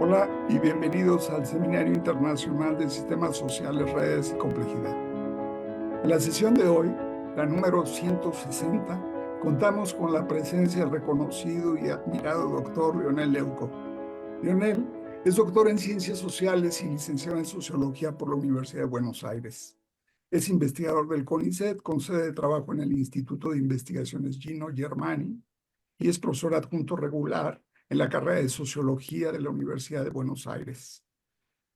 Hola y bienvenidos al Seminario Internacional de Sistemas Sociales, Redes y Complejidad. En la sesión de hoy, la número 160, contamos con la presencia del reconocido y admirado doctor Leonel Leuco. Leonel es doctor en Ciencias Sociales y licenciado en Sociología por la Universidad de Buenos Aires. Es investigador del CONICET con sede de trabajo en el Instituto de Investigaciones Gino Germani y es profesor adjunto regular en la carrera de Sociología de la Universidad de Buenos Aires.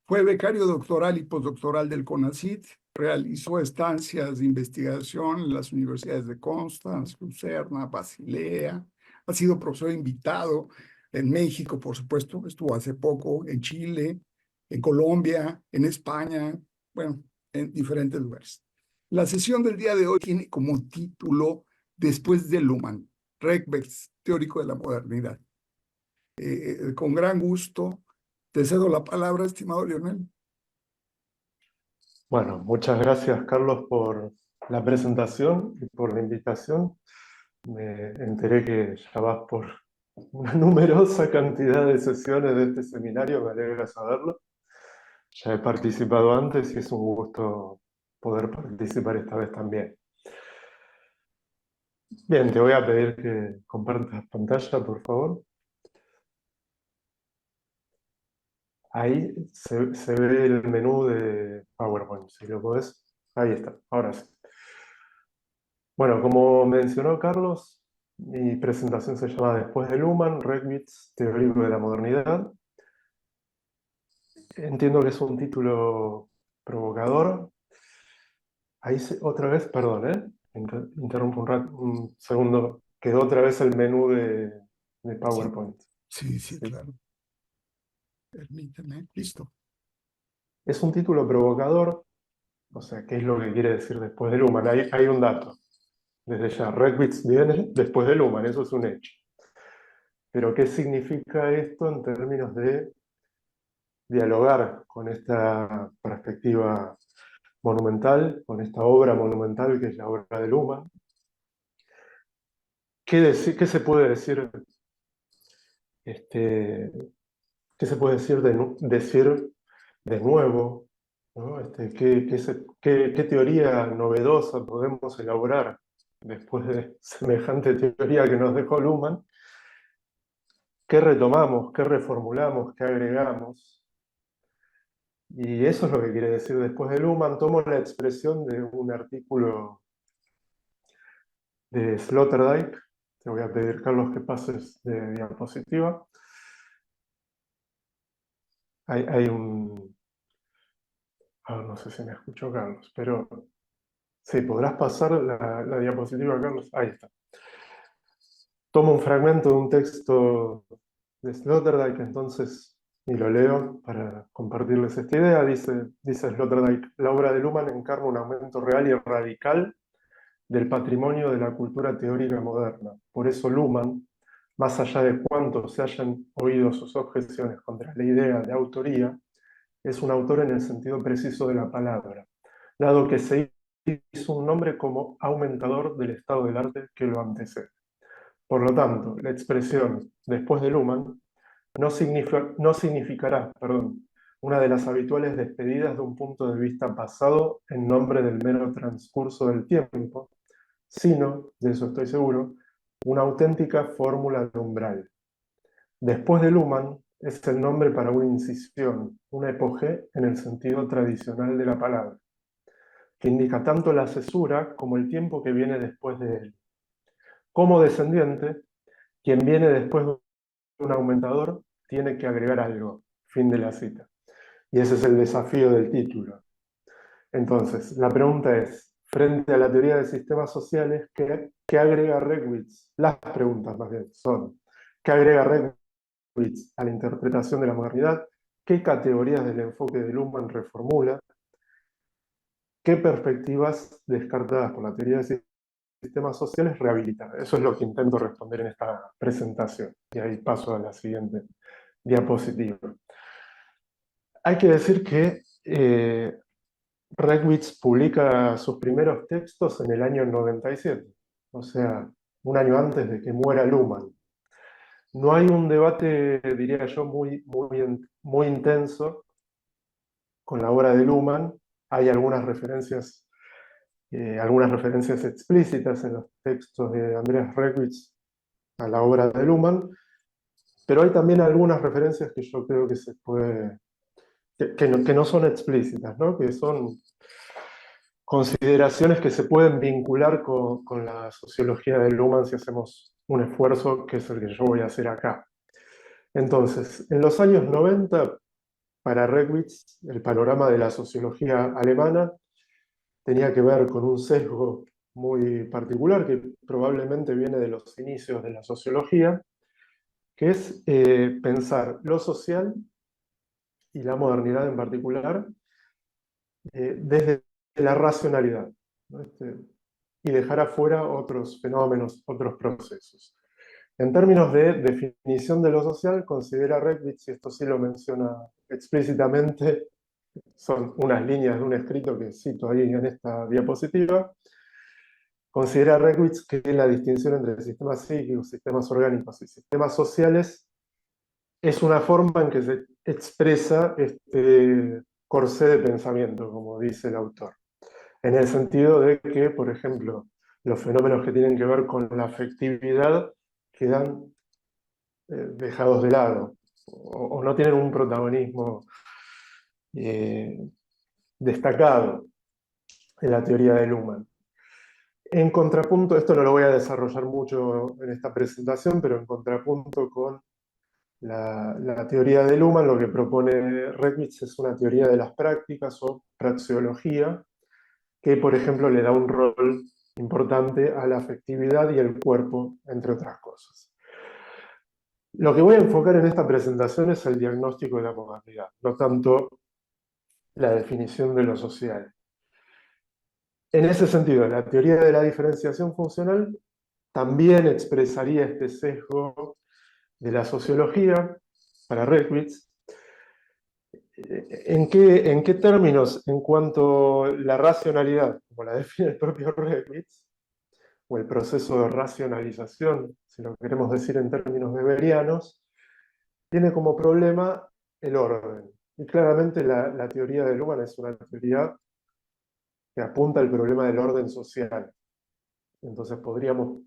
Fue becario doctoral y postdoctoral del CONACYT, realizó estancias de investigación en las universidades de Constanz, Lucerna, Basilea, ha sido profesor invitado en México, por supuesto, estuvo hace poco en Chile, en Colombia, en España, bueno, en diferentes lugares. La sesión del día de hoy tiene como título Después de Luhmann, Rechtweg, teórico de la modernidad. Con gran gusto te cedo la palabra, estimado Leonel. Bueno, muchas gracias, Carlos, por la presentación y por la invitación. Me enteré que ya vas por una numerosa cantidad de sesiones de este seminario, me alegra saberlo. Ya he participado antes y es un gusto poder participar esta vez también. Bien, te voy a pedir que compartas pantalla, por favor. Ahí se ve el menú de PowerPoint, si lo podés. Ahí está, ahora sí. Bueno, como mencionó Carlos, mi presentación se llama Después de Luhmann, Rechtweg, teórico de la modernidad. Entiendo que es un título provocador. Ahí otra vez, perdón, interrumpo un segundo. Quedó otra vez el menú de PowerPoint. Sí, claro. Permíteme, listo. Es un título provocador, o sea, ¿qué es lo que quiere decir después de Luhmann? Hay un dato. Desde ya, Rechtweg viene después de Luhmann, eso es un hecho. Pero ¿qué significa esto en términos de dialogar con esta perspectiva monumental, con esta obra monumental que es la obra de Luhmann? ¿Qué se puede decir? ¿Qué se puede decir de nuevo? ¿No? ¿Qué teoría novedosa podemos elaborar después de semejante teoría que nos dejó Luhmann? ¿Qué retomamos? ¿Qué reformulamos? ¿Qué agregamos? Y eso es lo que quiere decir después de Luhmann. Tomo la expresión de un artículo de Sloterdijk. Te voy a pedir, Carlos, que pases de diapositiva. Hay un... no sé si me escuchó, Carlos, pero sí, podrás pasar la diapositiva, Carlos. Ahí está. Tomo un fragmento de un texto de Sloterdijk, entonces, y lo leo para compartirles esta idea. Dice Sloterdijk: la obra de Luhmann encarna un aumento real y radical del patrimonio de la cultura teórica moderna. Por eso Luhmann, más allá de cuánto se hayan oído sus objeciones contra la idea de autoría, es un autor en el sentido preciso de la palabra, dado que se hizo un nombre como aumentador del estado del arte que lo antecede. Por lo tanto, la expresión después de Luhmann no significará, una de las habituales despedidas de un punto de vista pasado en nombre del mero transcurso del tiempo, sino, de eso estoy seguro, una auténtica fórmula de umbral. Después de Luhmann es el nombre para una incisión, una epogé en el sentido tradicional de la palabra, que indica tanto la cesura como el tiempo que viene después de él. Como descendiente, quien viene después de un aumentador tiene que agregar algo. Fin de la cita. Y ese es el desafío del título. Entonces, la pregunta es, frente a la teoría de sistemas sociales, ¿qué agrega Rechtweg? Las preguntas más bien son, ¿qué agrega Rechtweg a la interpretación de la modernidad? ¿Qué categorías del enfoque de Luhmann reformula? ¿Qué perspectivas descartadas por la teoría de sistemas sociales rehabilita? Eso es lo que intento responder en esta presentación. Y ahí paso a la siguiente diapositiva. Hay que decir que Rechtweg publica sus primeros textos en el año 97, o sea, un año antes de que muera Luhmann. No hay un debate, diría yo, muy intenso con la obra de Luhmann. Hay algunas referencias explícitas en los textos de Andreas Reckwitz a la obra de Luhmann, pero hay también algunas referencias que yo creo que que no son explícitas, ¿no? Que son consideraciones que se pueden vincular con la sociología de Luhmann si hacemos un esfuerzo, que es el que yo voy a hacer acá. Entonces, en los años 90, para Reckwitz, el panorama de la sociología alemana tenía que ver con un sesgo muy particular que probablemente viene de los inicios de la sociología, que es pensar lo social y la modernidad en particular desde la racionalidad, ¿no? Y dejar afuera otros fenómenos, otros procesos. En términos de definición de lo social, considera Reckwitz, y esto sí lo menciona explícitamente, son unas líneas de un escrito que cito ahí en esta diapositiva, considera Reckwitz que la distinción entre sistemas psíquicos, sistemas orgánicos y sistemas sociales es una forma en que se expresa este corsé de pensamiento, como dice el autor. En el sentido de que, por ejemplo, los fenómenos que tienen que ver con la afectividad quedan dejados de lado o no tienen un protagonismo eh, destacado en la teoría de Luhmann. En contrapunto, esto no lo voy a desarrollar mucho en esta presentación, pero en contrapunto con la teoría de Luhmann, lo que propone Reckwitz es una teoría de las prácticas o praxeología, que por ejemplo le da un rol importante a la afectividad y el cuerpo, entre otras cosas. Lo que voy a enfocar en esta presentación es el diagnóstico de la modernidad, no tanto la definición de lo social. En ese sentido, la teoría de la diferenciación funcional también expresaría este sesgo de la sociología para Reckwitz. En qué términos? En cuanto a la racionalidad, como la define el propio Reckwitz, o el proceso de racionalización, si lo queremos decir en términos weberianos, tiene como problema el orden. Y claramente la teoría de Luhmann es una teoría que apunta al problema del orden social. Entonces podríamos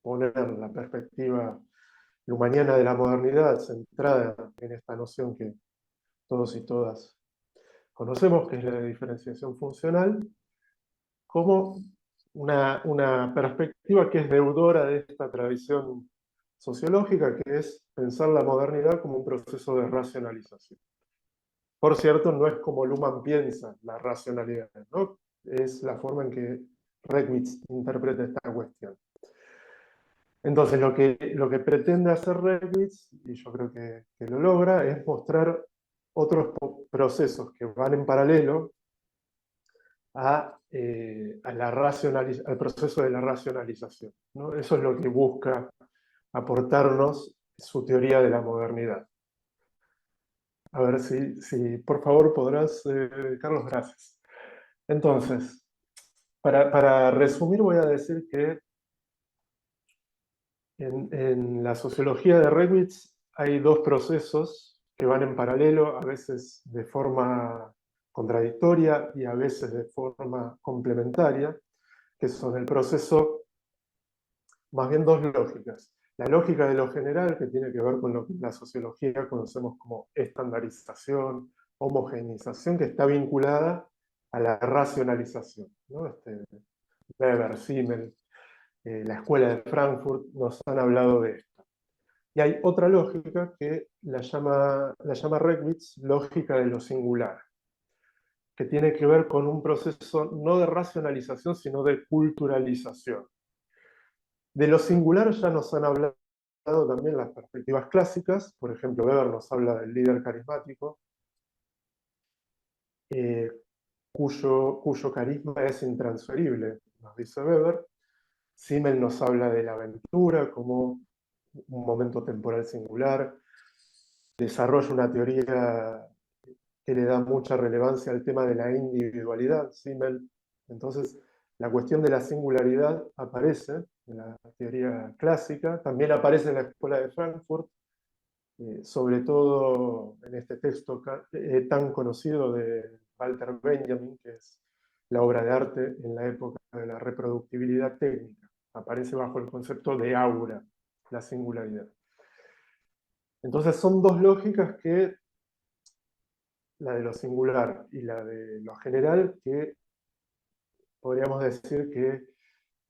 poner la perspectiva luhmanniana de la modernidad centrada en esta noción que todos y todas conocemos, que es la de diferenciación funcional, como una perspectiva que es deudora de esta tradición sociológica, que es pensar la modernidad como un proceso de racionalización. Por cierto, no es como Luhmann piensa la racionalidad, ¿no? Es la forma en que Reckwitz interpreta esta cuestión. Entonces, lo que pretende hacer Reckwitz, y yo creo que lo logra, es mostrar otros procesos que van en paralelo al proceso de la racionalización, ¿no? Eso es lo que busca aportarnos su teoría de la modernidad. A ver si por favor podrás, Carlos, gracias. Entonces, para resumir voy a decir que en la sociología de Reckwitz hay dos procesos que van en paralelo, a veces de forma contradictoria y a veces de forma complementaria, que son el proceso, más bien dos lógicas. La lógica de lo general, que tiene que ver con lo que en la sociología conocemos como estandarización, homogeneización, que está vinculada a la racionalización, ¿no? Weber, Simmel, la escuela de Frankfurt nos han hablado de esto. Y hay otra lógica que la llama Reckwitz lógica de lo singular, que tiene que ver con un proceso no de racionalización, sino de culturalización. De lo singular ya nos han hablado también las perspectivas clásicas, por ejemplo, Weber nos habla del líder carismático, cuyo carisma es intransferible, nos dice Weber. Simmel nos habla de la aventura como un momento temporal singular, desarrolla una teoría que le da mucha relevancia al tema de la individualidad, Simmel. Entonces, la cuestión de la singularidad aparece de la teoría clásica. También aparece en la Escuela de Frankfurt, sobre todo en este texto tan conocido de Walter Benjamin, que es la obra de arte en la época de la reproductibilidad técnica. Aparece bajo el concepto de aura, la singularidad. Entonces son dos lógicas que, la de lo singular y la de lo general, que podríamos decir que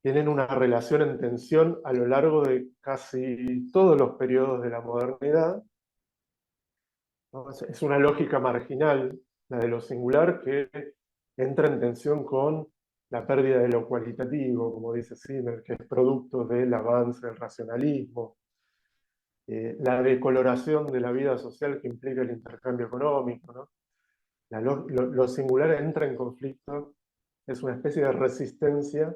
tienen una relación en tensión a lo largo de casi todos los periodos de la modernidad, ¿no? Es una lógica marginal, la de lo singular, que entra en tensión con la pérdida de lo cualitativo, como dice Simmel, que es producto del avance del racionalismo, la decoloración de la vida social que implica el intercambio económico, ¿no? Lo singular entra en conflicto, es una especie de resistencia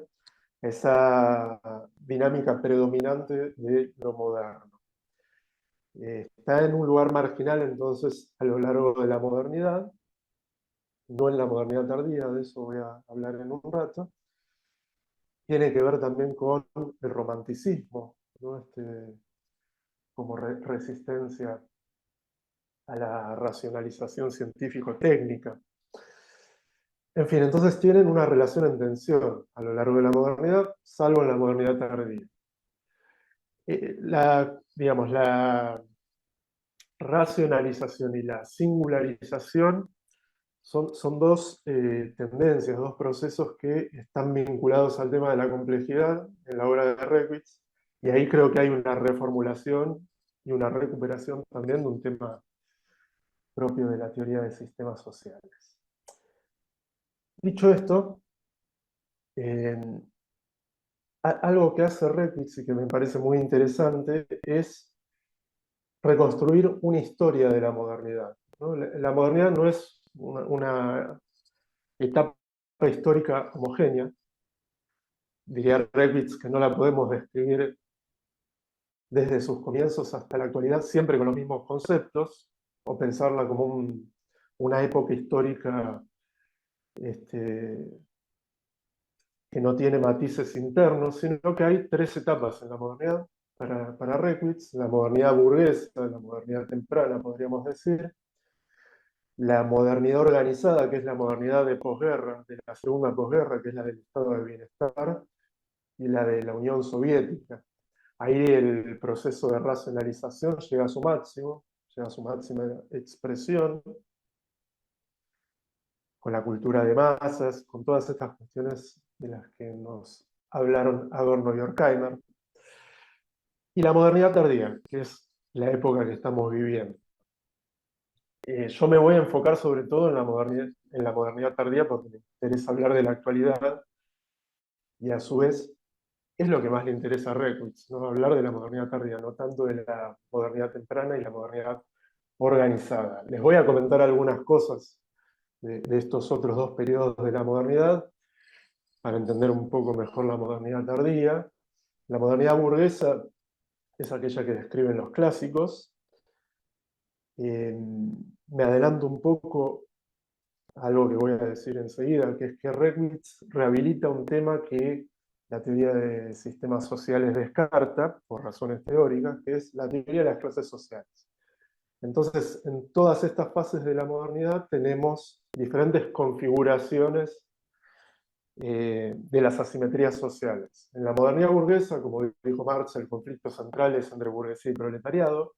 a esa dinámica predominante de lo moderno. Está en un lugar marginal entonces a lo largo de la modernidad, no en la modernidad tardía, de eso voy a hablar en un rato. Tiene que ver también con el romanticismo, ¿no? Como resistencia a la racionalización científico-técnica. En fin, entonces tienen una relación en tensión a lo largo de la modernidad, salvo en la modernidad tardía. Digamos, la racionalización y la singularización son dos tendencias, dos procesos que están vinculados al tema de la complejidad en la obra de Reckwitz, y ahí creo que hay una reformulación y una recuperación también de un tema propio de la teoría de sistemas sociales. Dicho esto, algo que hace Reckwitz y que me parece muy interesante es reconstruir una historia de la modernidad, ¿no? La modernidad no es una etapa histórica homogénea. Diría Reckwitz que no la podemos describir desde sus comienzos hasta la actualidad siempre con los mismos conceptos, o pensarla como una época histórica que no tiene matices internos, sino que hay tres etapas en la modernidad para Reckwitz: la modernidad burguesa, la modernidad temprana, podríamos decir, la modernidad organizada, que es la modernidad de posguerra, de la segunda posguerra, que es la del estado de bienestar, y la de la Unión Soviética. Ahí el proceso de racionalización llega a su máximo, llega a su máxima expresión, con la cultura de masas, con todas estas cuestiones de las que nos hablaron Adorno y Horkheimer. Y la modernidad tardía, que es la época que estamos viviendo. Yo me voy a enfocar sobre todo en la modernidad tardía porque me interesa hablar de la actualidad y a su vez es lo que más le interesa a Reckwitz, ¿no? Hablar de la modernidad tardía, no tanto de la modernidad temprana y la modernidad organizada. Les voy a comentar algunas cosas de estos otros dos periodos de la modernidad para entender un poco mejor la modernidad tardía. La modernidad burguesa es aquella que describen los clásicos. Me adelanto un poco a algo que voy a decir enseguida, que es que Reckwitz rehabilita un tema que la teoría de sistemas sociales descarta, por razones teóricas, que es la teoría de las clases sociales. Entonces, en todas estas fases de la modernidad tenemos diferentes configuraciones de las asimetrías sociales. En la modernidad burguesa, como dijo Marx, el conflicto central es entre burguesía y proletariado.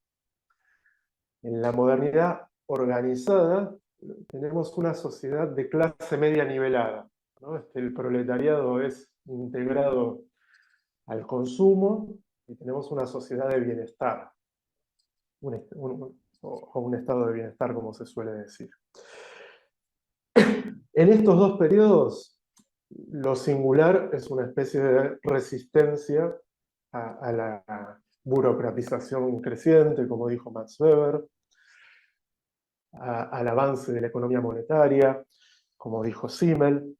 En la modernidad organizada tenemos una sociedad de clase media nivelada, ¿no? El proletariado es integrado al consumo y tenemos una sociedad de bienestar, o un estado de bienestar, como se suele decir. En estos dos periodos, lo singular es una especie de resistencia a la burocratización creciente, como dijo Max Weber, al avance de la economía monetaria, como dijo Simmel,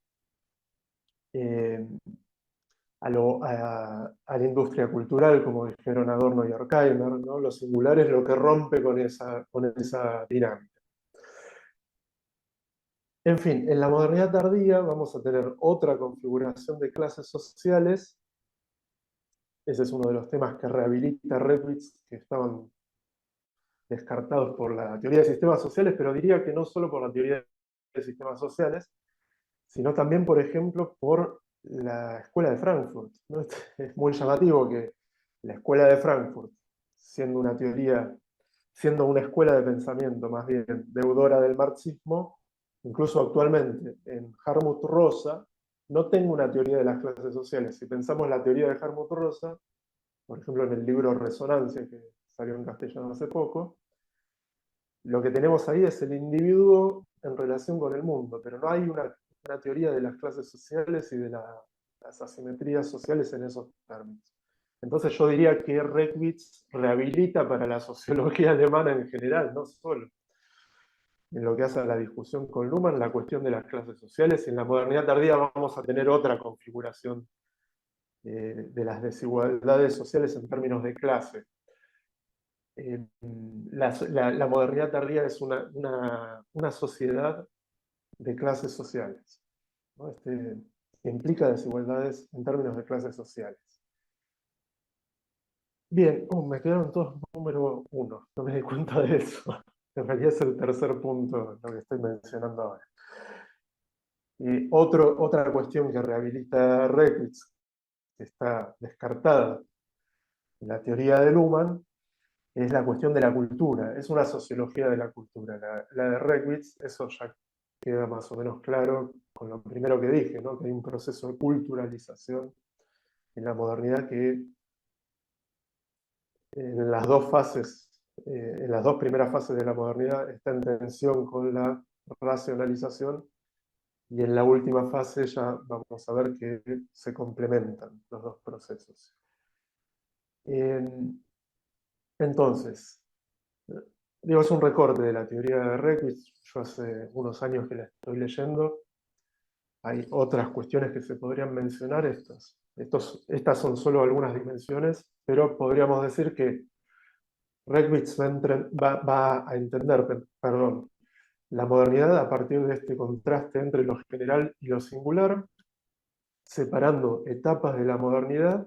a la industria cultural, como dijeron Adorno y Horkheimer, ¿no? Lo singular es lo que rompe con esa dinámica. En fin, en la modernidad tardía vamos a tener otra configuración de clases sociales ese es uno de los temas que rehabilita Reckwitz, que estaban descartados por la teoría de sistemas sociales, pero diría que no solo por la teoría de sistemas sociales, sino también, por ejemplo, por la Escuela de Frankfurt, ¿no? Es muy llamativo que la Escuela de Frankfurt, siendo una escuela de pensamiento más bien deudora del marxismo, incluso actualmente en Hartmut Rosa, no tengo una teoría de las clases sociales. Si pensamos la teoría de Hartmut Rosa, por ejemplo en el libro Resonancia, que salió en castellano hace poco, lo que tenemos ahí es el individuo en relación con el mundo, pero no hay una teoría de las clases sociales y de las asimetrías sociales en esos términos. Entonces yo diría que Reckwitz rehabilita para la sociología alemana en general, no solo en lo que hace a la discusión con Luhmann, la cuestión de las clases sociales, y en la modernidad tardía vamos a tener otra configuración de las desigualdades sociales en términos de clase. La modernidad tardía es una sociedad de clases sociales, ¿no? Implica desigualdades en términos de clases sociales. Bien, me quedaron todos número 1, no me di cuenta de eso. En realidad es el tercer punto lo que estoy mencionando ahora. Y otra cuestión que rehabilita Reckwitz, que está descartada en la teoría de Luhmann, es la cuestión de la cultura. Es una sociología de la cultura. La de Reckwitz, eso ya queda más o menos claro con lo primero que dije, ¿no? Que hay un proceso de culturalización en la modernidad que en las dos fases, en las dos primeras fases de la modernidad está en tensión con la racionalización, y en la última fase ya vamos a ver que se complementan los dos procesos. Entonces, digo, es un recorte de la teoría de Reckwitz. Yo hace unos años que la estoy leyendo. Hay otras cuestiones que se podrían mencionar. Estas son solo algunas dimensiones, pero podríamos decir que Reckwitz va a entender, perdón, la modernidad a partir de este contraste entre lo general y lo singular, separando etapas de la modernidad.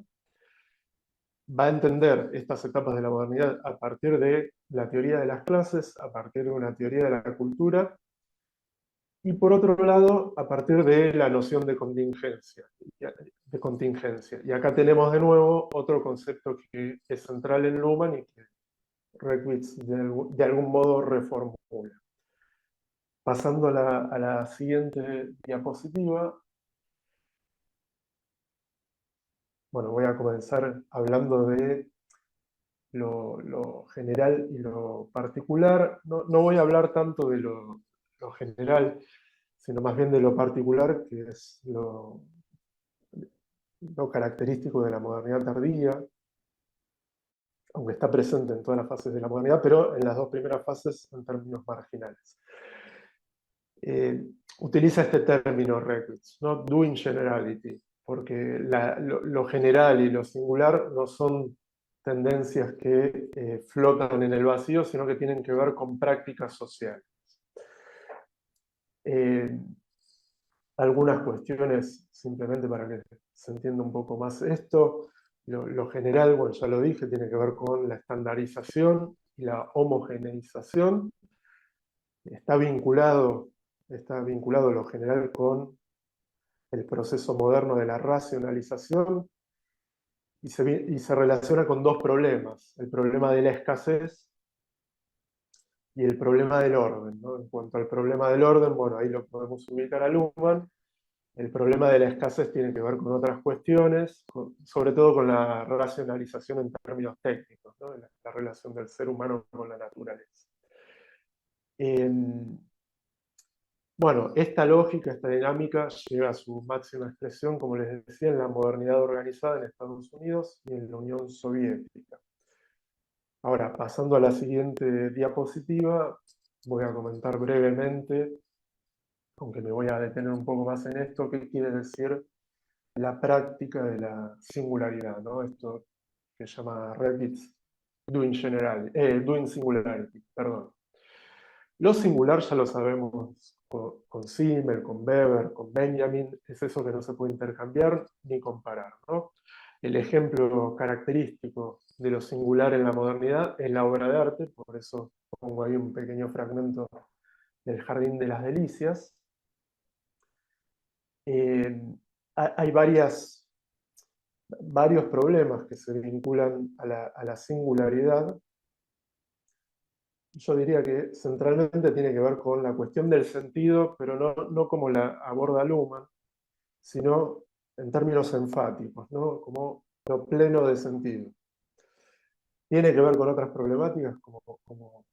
Va a entender estas etapas de la modernidad a partir de la teoría de las clases, a partir de una teoría de la cultura, y por otro lado, a partir de la noción de contingencia. Y acá tenemos de nuevo otro concepto que es central en Luhmann y que Reckwitz de algún modo reformula. Pasando a la siguiente diapositiva, bueno, voy a comenzar hablando de lo general y lo particular. No voy a hablar tanto de lo general, sino más bien de lo particular, que es lo característico de la modernidad tardía, aunque está presente en todas las fases de la modernidad, pero en las dos primeras fases en términos marginales. Utiliza este término Reckwitz, ¿no? Doing generality, porque lo general y lo singular no son tendencias que flotan en el vacío, sino que tienen que ver con prácticas sociales. Algunas cuestiones, simplemente para que se entienda un poco más esto. Lo general, bueno, ya lo dije, tiene que ver con la estandarización y la homogeneización. Está vinculado lo general con el proceso moderno de la racionalización y se relaciona con dos problemas: el problema de la escasez y el problema del orden, ¿no? En cuanto al problema del orden, bueno, ahí lo podemos ubicar a Luhmann. El problema de la escasez tiene que ver con otras cuestiones, sobre todo con la racionalización en términos técnicos, ¿no? La relación del ser humano con la naturaleza. Bueno, esta lógica, esta dinámica llega a su máxima expresión, como les decía, en la modernidad organizada en Estados Unidos y en la Unión Soviética. Ahora, pasando a la siguiente diapositiva, voy a comentar brevemente, aunque me voy a detener un poco más en esto, qué quiere decir la práctica de la singularidad, ¿no? Esto que se llama Reckwitz doing singularity, perdón. Lo singular ya lo sabemos con Simmel, con Weber, con Benjamin, es eso que no se puede intercambiar ni comparar, ¿no? El ejemplo característico de lo singular en la modernidad es la obra de arte, por eso pongo ahí un pequeño fragmento del Jardín de las Delicias. Hay varios problemas que se vinculan a la singularidad. Yo diría que centralmente tiene que ver con la cuestión del sentido, pero no como la aborda Luhmann, sino en términos enfáticos, ¿no? Como lo pleno de sentido. Tiene que ver con otras problemáticas, como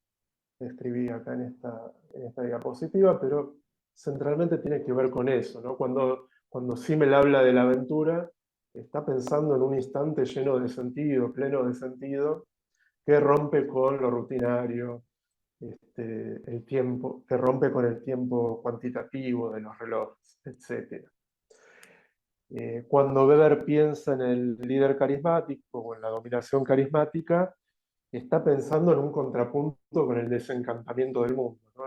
describí acá en esta diapositiva, pero centralmente tiene que ver con eso, ¿no? Cuando Simmel habla de la aventura, está pensando en un instante lleno de sentido, pleno de sentido, que rompe con lo rutinario, el tiempo, que rompe con el tiempo cuantitativo de los relojes, etc. Cuando Weber piensa en el líder carismático o en la dominación carismática, está pensando en un contrapunto con el desencantamiento del mundo, ¿no?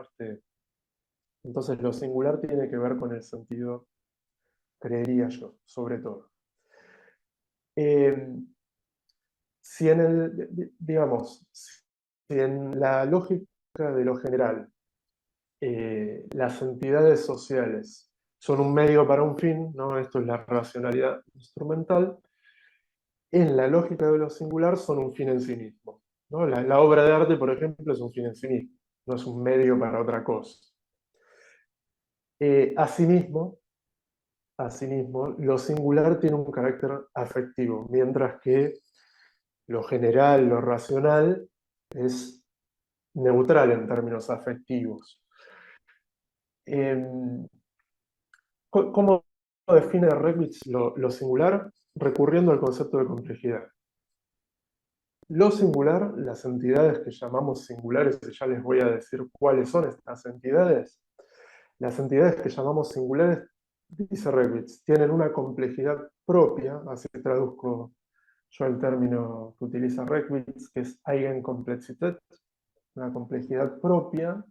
Entonces lo singular tiene que ver con el sentido, creería yo, sobre todo. Si digamos, si en la lógica de lo general las entidades sociales son un medio para un fin, ¿no? Esto es la racionalidad instrumental, en la lógica de lo singular son un fin en sí mismo, ¿no? La obra de arte, por ejemplo, es un fin en sí mismo, no es un medio para otra cosa. Asimismo, lo singular tiene un carácter afectivo, mientras que lo general, lo racional, es neutral en términos afectivos. ¿Cómo define Reckwitz lo singular? Recurriendo al concepto de complejidad. Lo singular, las entidades que llamamos singulares, y ya les voy a decir cuáles son estas entidades, las entidades que llamamos singulares, dice Reckwitz, tienen una complejidad propia, así traduzco yo el término que utiliza Reckwitz, que es Eigenkomplexität, una complejidad propia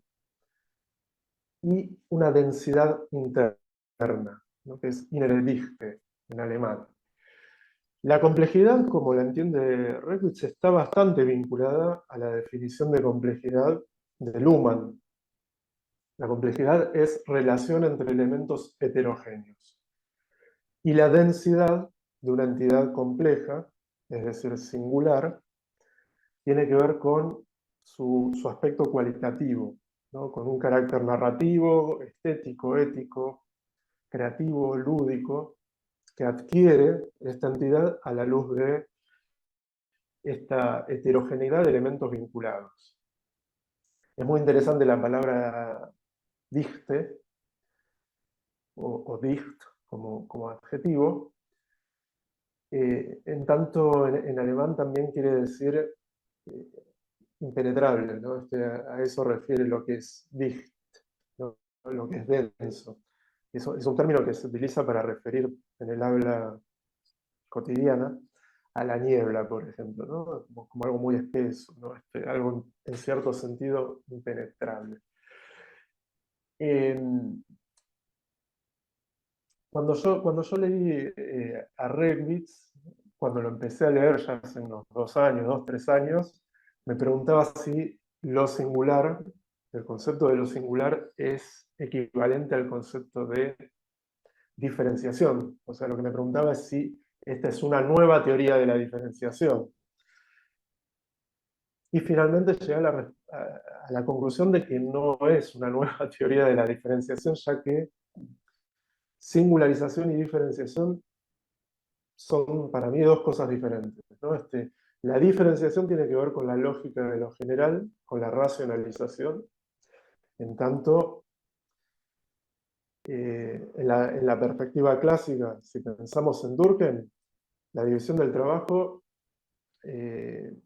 y una densidad interna, ¿no? Que es Innere Dichte en alemán. La complejidad, como la entiende Reckwitz, está bastante vinculada a la definición de complejidad de Luhmann. La complejidad es relación entre elementos heterogéneos. Y la densidad de una entidad compleja, es decir, singular, tiene que ver con su aspecto cualitativo, ¿no? Con un carácter narrativo, estético, ético, creativo, lúdico, que adquiere esta entidad a la luz de esta heterogeneidad de elementos vinculados. Es muy interesante la palabra dichte, o dicht como adjetivo. En tanto, en alemán también quiere decir impenetrable, ¿no? A eso refiere lo que es dicht, ¿no? Lo que es denso. Eso es un término que se utiliza para referir en el habla cotidiana a la niebla, por ejemplo, ¿no? Como algo muy espeso, ¿no? Algo en cierto sentido impenetrable. Cuando yo leí a Reckwitz, cuando lo empecé a leer ya hace unos 3 años, me preguntaba si lo singular, el concepto de lo singular es equivalente al concepto de diferenciación. O sea, lo que me preguntaba es si esta es una nueva teoría de la diferenciación. Y finalmente llegué a la conclusión de que no es una nueva teoría de la diferenciación, ya que singularización y diferenciación son para mí dos cosas diferentes, ¿no? La diferenciación tiene que ver con la lógica de lo general, con la racionalización, en tanto en la perspectiva clásica, si pensamos en Durkheim, la división del trabajo tiene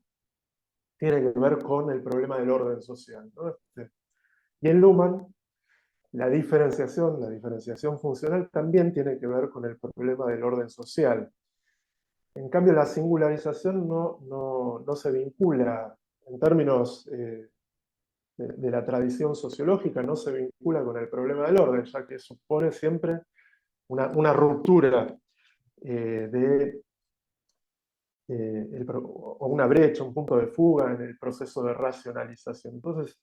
que ver con el problema del orden social, ¿no? Y en Luhmann, la diferenciación funcional también tiene que ver con el problema del orden social. En cambio, la singularización no se vincula, en términos de la tradición sociológica, no se vincula con el problema del orden, ya que supone siempre una ruptura de o una brecha, un punto de fuga en el proceso de racionalización. Entonces,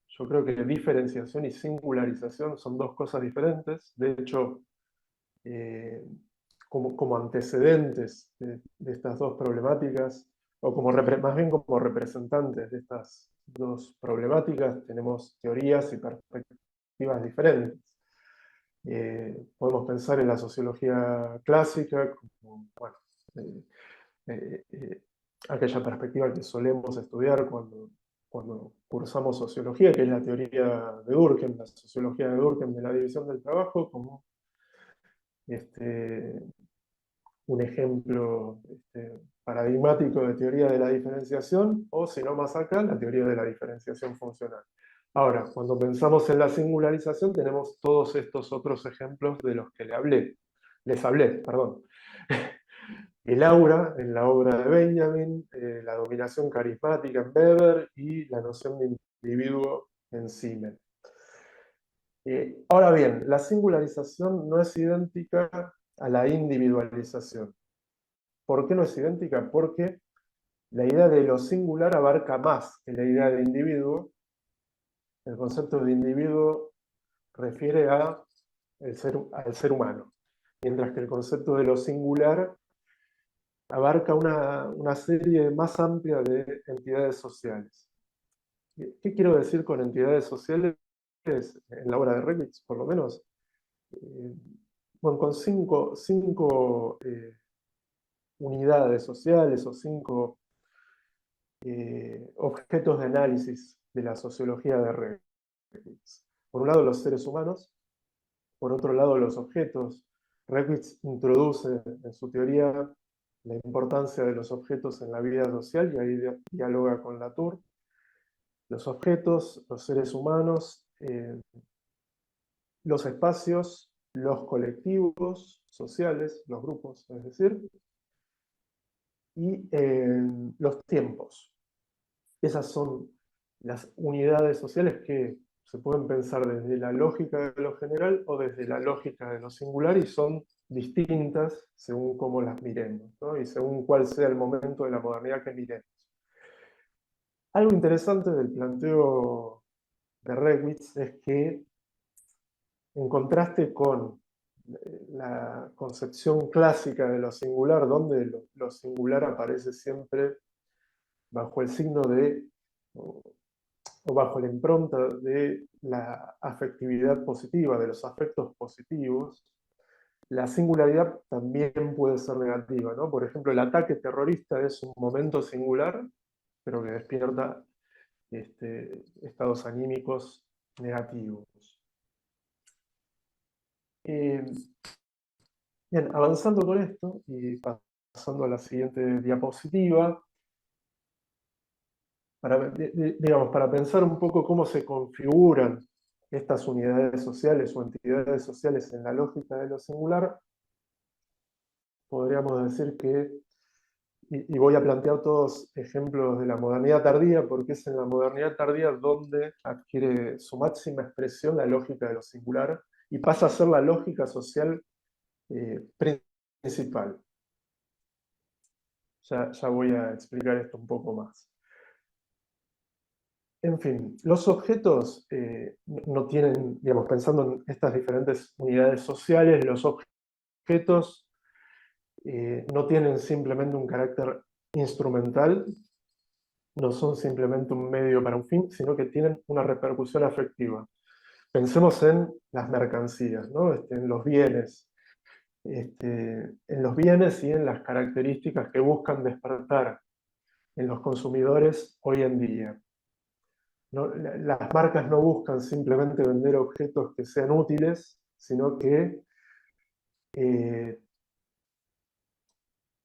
yo creo que diferenciación y singularización son dos cosas diferentes. De hecho, como antecedentes de estas dos problemáticas, o más bien como representantes de estas dos problemáticas, tenemos teorías y perspectivas diferentes. Podemos pensar en la sociología clásica como, bueno, eh, eh, aquella perspectiva que solemos estudiar cuando cursamos sociología, que es la teoría de Durkheim, la sociología de Durkheim de la división del trabajo, como un ejemplo paradigmático de teoría de la diferenciación, o si no más acá, la teoría de la diferenciación funcional. Ahora, cuando pensamos en la singularización, tenemos todos estos otros ejemplos de los que les hablé, perdón. El aura en la obra de Benjamin, la dominación carismática en Weber y la noción de individuo en Simmel. Ahora bien, la singularización no es idéntica a la individualización. ¿Por qué no es idéntica? Porque la idea de lo singular abarca más que la idea de individuo. El concepto de individuo refiere al ser humano, mientras que el concepto de lo singular abarca una serie más amplia de entidades sociales. ¿Qué quiero decir con entidades sociales? En la obra de Reckwitz, por lo menos, bueno, con cinco unidades sociales o cinco objetos de análisis de la sociología de Reckwitz. Por un lado, los seres humanos, por otro lado, los objetos. Reckwitz introduce en su teoría la importancia de los objetos en la vida social y ahí dialoga con Latour. Los objetos, los seres humanos, los espacios, los colectivos sociales, los grupos, es decir, y los tiempos. Esas son las unidades sociales que se pueden pensar desde la lógica de lo general o desde la lógica de lo singular y son distintas según cómo las miremos, ¿no? Y según cuál sea el momento de la modernidad que miremos. Algo interesante del planteo de Reckwitz es que, en contraste con la concepción clásica de lo singular, donde lo singular aparece siempre bajo el signo de, o bajo la impronta de la afectividad positiva, de los afectos positivos, la singularidad también puede ser negativa, ¿no? Por ejemplo, el ataque terrorista es un momento singular, pero que despierta estados anímicos negativos. Bien, avanzando con esto y pasando a la siguiente diapositiva, para pensar un poco cómo se configuran estas unidades sociales o entidades sociales en la lógica de lo singular, podríamos decir que, y voy a plantear todos ejemplos de la modernidad tardía, porque es en la modernidad tardía donde adquiere su máxima expresión la lógica de lo singular y pasa a ser la lógica social principal. Ya voy a explicar esto un poco más. En fin, los objetos no tienen, digamos, pensando en estas diferentes unidades sociales, los objetos no tienen simplemente un carácter instrumental, no son simplemente un medio para un fin, sino que tienen una repercusión afectiva. Pensemos en las mercancías, ¿no? En los bienes, en los bienes y en las características que buscan despertar en los consumidores hoy en día. ¿No? Las marcas no buscan simplemente vender objetos que sean útiles, sino que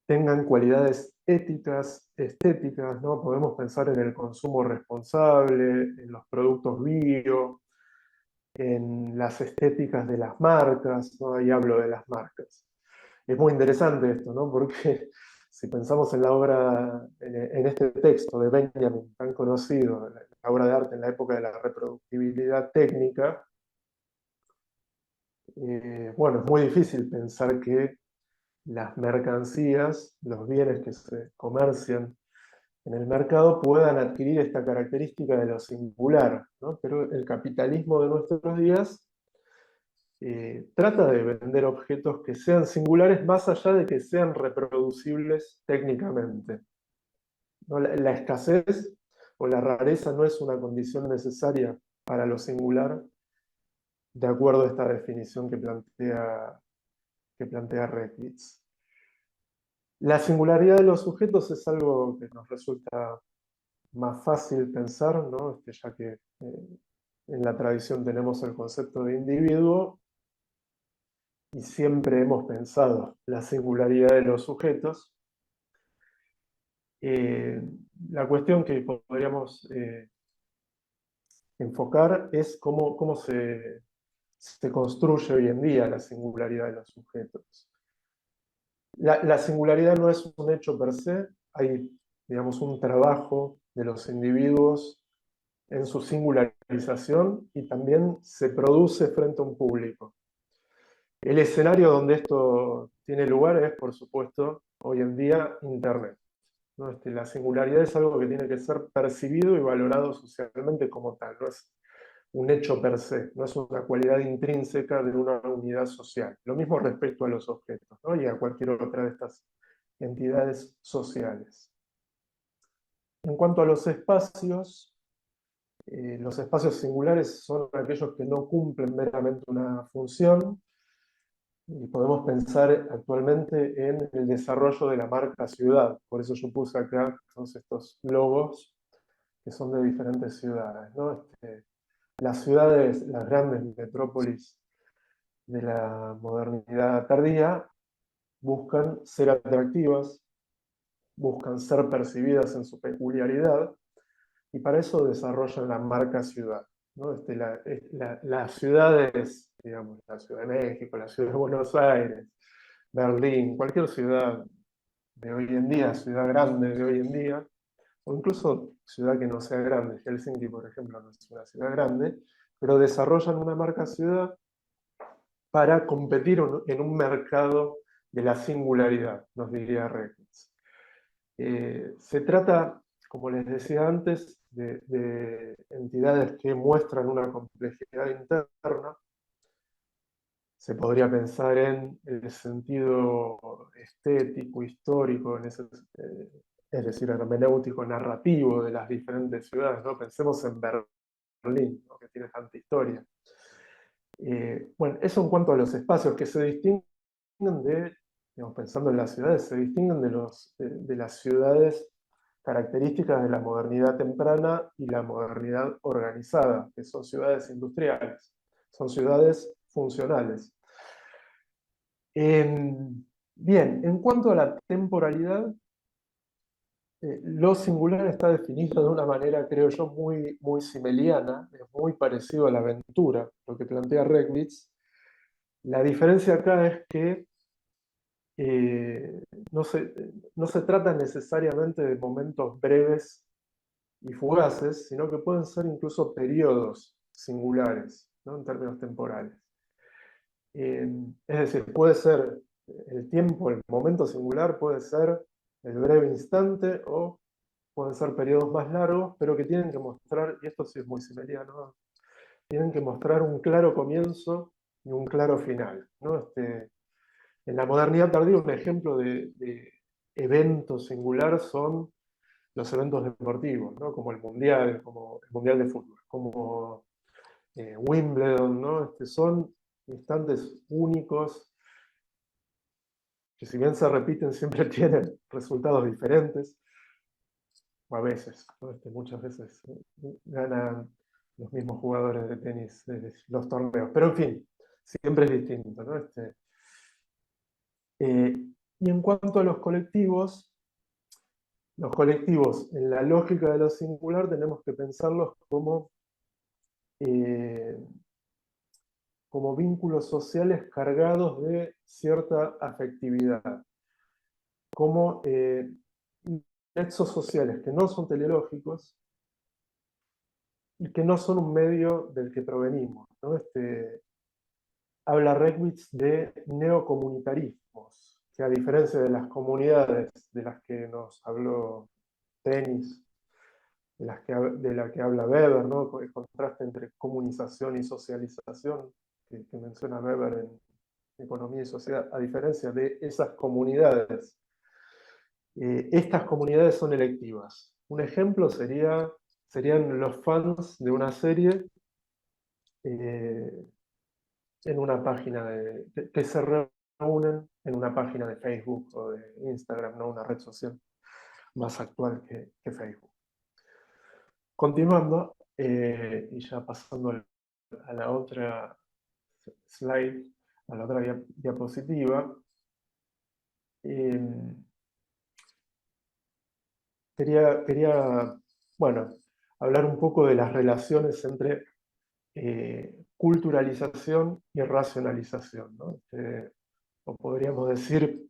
tengan cualidades éticas, estéticas, ¿no? Podemos pensar en el consumo responsable, en los productos bio, en las estéticas de las marcas, ¿no? Ahí hablo de las marcas. Es muy interesante esto, ¿no? Porque si pensamos en la obra, en este texto de Benjamin, tan conocido, la obra de arte en la época de la reproductibilidad técnica, bueno, es muy difícil pensar que las mercancías, los bienes que se comercian en el mercado puedan adquirir esta característica de lo singular, ¿no? Pero el capitalismo de nuestros días trata de vender objetos que sean singulares más allá de que sean reproducibles técnicamente, ¿no? La escasez o la rareza no es una condición necesaria para lo singular, de acuerdo a esta definición que plantea Reckwitz. La singularidad de los sujetos es algo que nos resulta más fácil pensar, ¿no? Ya que en la tradición tenemos el concepto de individuo y siempre hemos pensado la singularidad de los sujetos. La cuestión que podríamos enfocar es cómo se construye hoy en día la singularidad de los sujetos. La singularidad no es un hecho per se, hay, digamos, un trabajo de los individuos en su singularización y también se produce frente a un público. El escenario donde esto tiene lugar es, por supuesto, hoy en día Internet, ¿no? La singularidad es algo que tiene que ser percibido y valorado socialmente como tal, no es un hecho per se, no es una cualidad intrínseca de una unidad social. Lo mismo respecto a los objetos, ¿no? Y a cualquier otra de estas entidades sociales. En cuanto a los espacios singulares son aquellos que no cumplen meramente una función, y podemos pensar actualmente en el desarrollo de la marca ciudad. Por eso yo puse acá todos estos logos que son de diferentes ciudades, ¿no? Las ciudades, las grandes metrópolis de la modernidad tardía, buscan ser atractivas, buscan ser percibidas en su peculiaridad, y para eso desarrollan la marca ciudad, ¿no? Las ciudades, digamos, la Ciudad de México, la Ciudad de Buenos Aires, Berlín, cualquier ciudad de hoy en día, ciudad grande de hoy en día, o incluso ciudad que no sea grande, Helsinki, por ejemplo, no es una ciudad grande, pero desarrollan una marca ciudad para competir en un mercado de la singularidad, nos diría Reckwitz. Se trata, como les decía antes, de entidades que muestran una complejidad interna. Se podría pensar en el sentido estético, histórico, es decir, hermenéutico, narrativo de las diferentes ciudades, ¿no? Pensemos en Berlín, ¿no? Que tiene tanta historia. Bueno, eso en cuanto a los espacios que se distinguen digamos, pensando en las ciudades, se distinguen de las ciudades características de la modernidad temprana y la modernidad organizada, que son ciudades industriales, son ciudades funcionales. Bien, en cuanto a la temporalidad, lo singular está definido de una manera, creo yo, muy simeliana, es muy parecido a la aventura, lo que plantea Reckwitz. La diferencia acá es que no se trata necesariamente de momentos breves y fugaces, sino que pueden ser incluso periodos singulares, ¿no? En términos temporales. Es decir, puede ser el tiempo, el momento singular puede ser el breve instante o pueden ser periodos más largos, pero que tienen que mostrar, y esto sí es muy simeriano, tienen que mostrar un claro comienzo y un claro final, ¿no? En la modernidad tardía un ejemplo de evento singular son los eventos deportivos, ¿no? Como el Mundial de Fútbol, como Wimbledon, ¿no? Son instantes únicos que si bien se repiten siempre tienen resultados diferentes, o a veces, ¿no? Muchas veces ganan los mismos jugadores de tenis los torneos, pero en fin, siempre es distinto, ¿no? Y en cuanto a los colectivos en la lógica de lo singular tenemos que pensarlos eh, como vínculos sociales cargados de cierta afectividad, como nexos sociales que no son teleológicos y que no son un medio del que provenimos, ¿no? Habla Reckwitz de neocomunitarismos, que a diferencia de las comunidades de las que nos habló Denis, de la que habla Weber, ¿no? El contraste entre comunización y socialización, que menciona Weber en Economía y Sociedad, a diferencia de esas comunidades, estas comunidades son electivas. Un ejemplo serían los fans de una serie en una página que se reúnen en una página de Facebook o de Instagram, ¿no? Una red social más actual que Facebook. Continuando, y ya pasando a la otra slide, a la otra diapositiva, quería, bueno, hablar un poco de las relaciones entre culturalización y racionalización, ¿no? O podríamos decir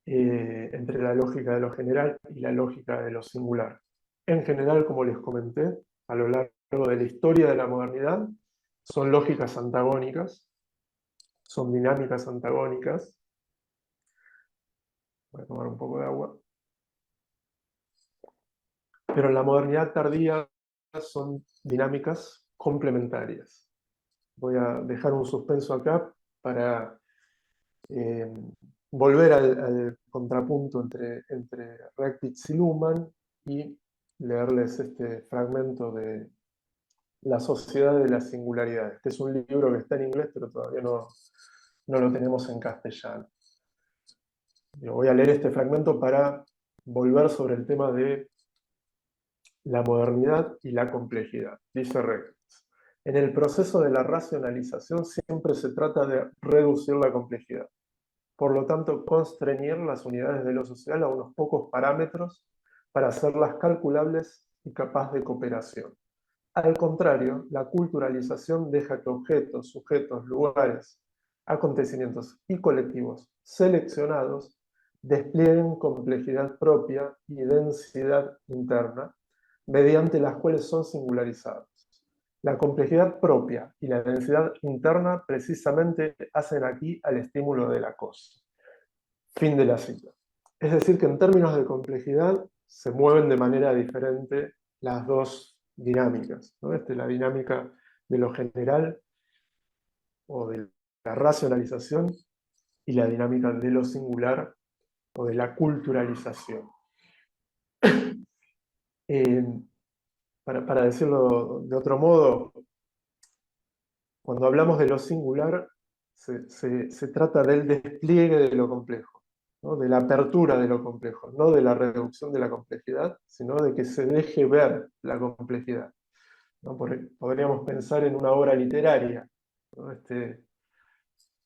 entre la lógica de lo general y la lógica de lo singular. En general, como les comenté, a lo largo de la historia de la modernidad, son lógicas antagónicas, son dinámicas antagónicas. Voy a tomar un poco de agua. Pero en la modernidad tardía son dinámicas complementarias. Voy a dejar un suspenso acá para volver al contrapunto entre Reckwitz y Luhmann y leerles este fragmento de La sociedad de las singularidades, que es un libro que está en inglés, pero todavía no lo tenemos en castellano. Yo voy a leer este fragmento para volver sobre el tema de la modernidad y la complejidad. Dice Reckwitz: en el proceso de la racionalización siempre se trata de reducir la complejidad. Por lo tanto, constreñir las unidades de lo social a unos pocos parámetros para hacerlas calculables y capaz de cooperación. Al contrario, la culturalización deja que objetos, sujetos, lugares, acontecimientos y colectivos seleccionados desplieguen complejidad propia y densidad interna, mediante las cuales son singularizados. La complejidad propia y la densidad interna precisamente hacen aquí al estímulo de la cosa. Fin de la cita. Es decir, que en términos de complejidad se mueven de manera diferente las dos dinámicas, ¿no? La dinámica de lo general o de la racionalización y la dinámica de lo singular o de la culturalización. Para decirlo de otro modo, cuando hablamos de lo singular, se trata del despliegue de lo complejo, ¿no? De la apertura de lo complejo, no de la reducción de la complejidad, sino de que se deje ver la complejidad, ¿no? Podríamos pensar en una obra literaria, ¿no? Que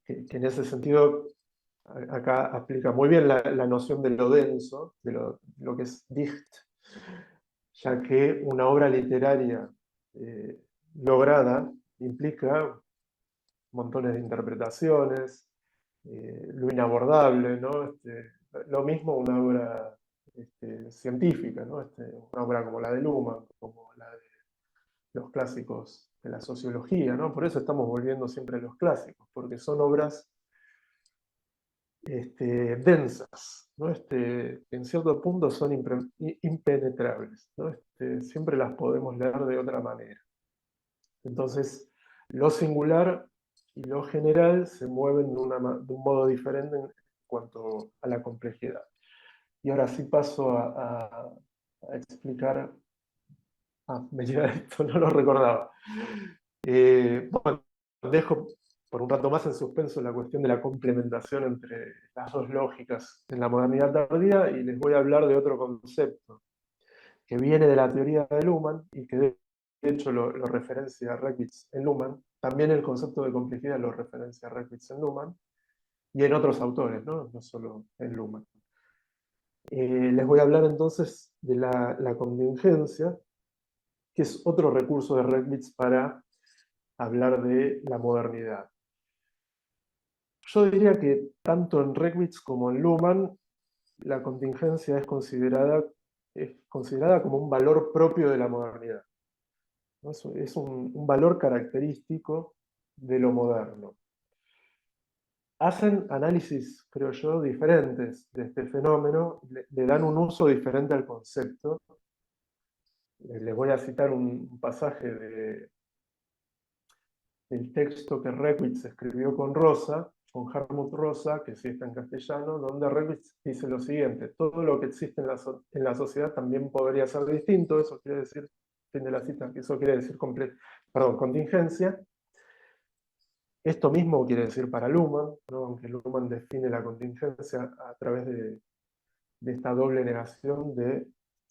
en ese sentido acá aplica muy bien la noción de lo denso, de lo que es dicht, ya que una obra literaria lograda implica montones de interpretaciones, lo inabordable, ¿no? Lo mismo una obra científica, ¿no? Una obra como la de Luhmann, como la de los clásicos de la sociología, ¿no? Por eso estamos volviendo siempre a los clásicos, porque son obras densas, ¿no? En cierto punto son impenetrables, ¿no? Siempre las podemos leer de otra manera. Entonces, lo singular y lo general se mueven de un modo diferente en cuanto a la complejidad. Y ahora sí paso a explicar. Me llega esto, no lo recordaba. Bueno, dejo por un rato más en suspenso la cuestión de la complementación entre las dos lógicas en la modernidad tardía y les voy a hablar de otro concepto que viene de la teoría de Luhmann y que de hecho lo referencia a Reckwitz en Luhmann. También el concepto de complejidad lo referencia a Reckwitz en Luhmann y en otros autores, no solo en Luhmann. Les voy a hablar entonces de la contingencia, que es otro recurso de Reckwitz para hablar de la modernidad. Yo diría que tanto en Reckwitz como en Luhmann la contingencia es considerada como un valor propio de la modernidad, ¿no? Es un valor característico de lo moderno. hacen análisis, creo yo, diferentes de este fenómeno, le dan un uso diferente al concepto. Les voy a citar un pasaje del texto que Reckwitz escribió con Rosa, con Hartmut Rosa, que sí está en castellano, donde Reckwitz dice lo siguiente: todo lo que existe en la sociedad también podría ser distinto. Eso quiere decir, fin de la cita, eso quiere decir contingencia. Esto mismo quiere decir para Luhmann, ¿no? Aunque Luhmann define la contingencia a través de esta doble negación de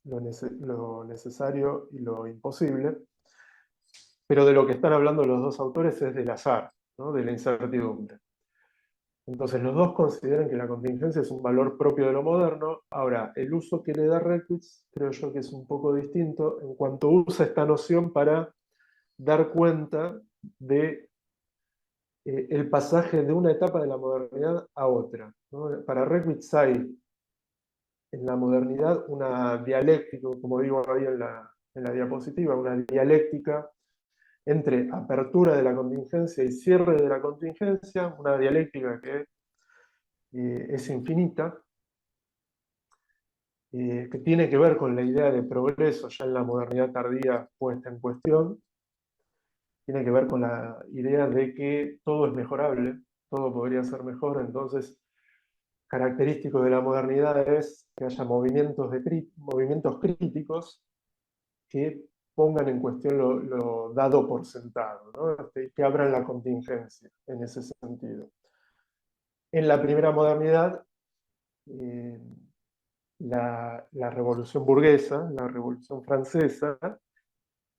lo necesario y lo imposible. Pero de lo que están hablando los dos autores es del azar, ¿no? De la incertidumbre. Entonces los dos consideran que la contingencia es un valor propio de lo moderno. Ahora, el uso que le da Reckwitz creo yo que es un poco distinto en cuanto usa esta noción para dar cuenta de el pasaje de una etapa de la modernidad a otra, ¿no? Para Reckwitz hay en la modernidad una dialéctica, como digo ahí en la diapositiva, una dialéctica entre apertura de la contingencia y cierre de la contingencia, una dialéctica que es infinita, que tiene que ver con la idea de progreso ya en la modernidad tardía puesta en cuestión, tiene que ver con la idea de que todo es mejorable, todo podría ser mejor. Entonces, característico de la modernidad es que haya movimientos críticos que pongan en cuestión lo dado por sentado, ¿no? Que abran la contingencia en ese sentido. En la primera modernidad, la revolución burguesa, la revolución francesa,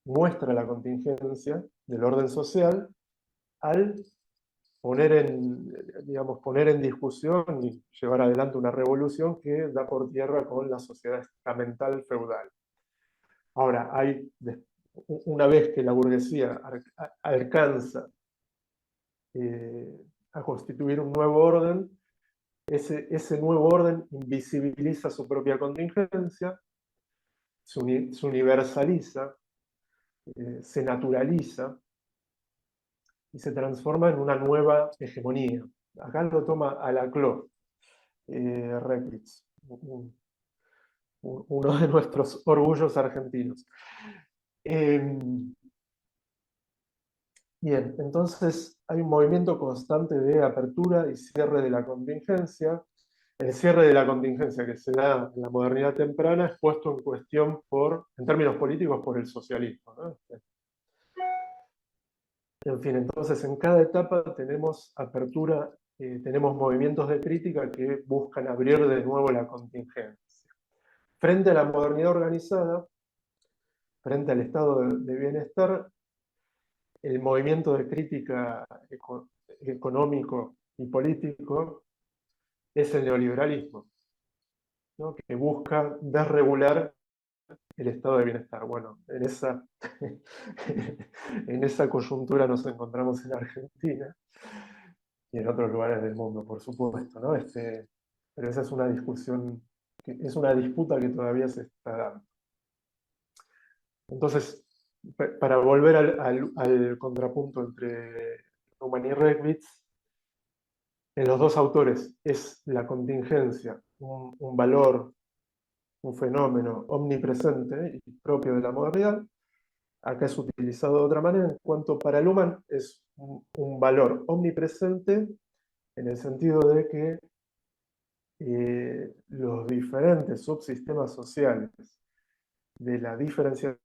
muestra la contingencia del orden social al poner en discusión y llevar adelante una revolución que da por tierra con la sociedad estamental feudal. Ahora, una vez que la burguesía alcanza a constituir un nuevo orden, ese nuevo orden invisibiliza su propia contingencia, se universaliza, se naturaliza y se transforma en una nueva hegemonía. Acá lo toma a la Cló, Reckwitz, uno de nuestros orgullos argentinos. Bien, entonces hay un movimiento constante de apertura y cierre de la contingencia. El cierre de la contingencia que se da en la modernidad temprana es puesto en cuestión en términos políticos, por el socialismo, ¿no? En fin, entonces en cada etapa tenemos apertura, tenemos movimientos de crítica que buscan abrir de nuevo la contingencia. Frente a la modernidad organizada, frente al estado de bienestar, el movimiento de crítica económico y político es el neoliberalismo, ¿no? Que busca desregular el estado de bienestar. Bueno, en esa coyuntura nos encontramos en Argentina y en otros lugares del mundo, por supuesto, ¿no? Pero esa es una discusión, es una disputa que todavía se está dando. Entonces, para volver al contrapunto entre Luhmann y Reckwitz, en los dos autores es la contingencia un valor, un fenómeno omnipresente y propio de la modernidad. Acá es utilizado de otra manera, en cuanto para Luhmann es un valor omnipresente en el sentido de que los diferentes subsistemas sociales de la diferenciación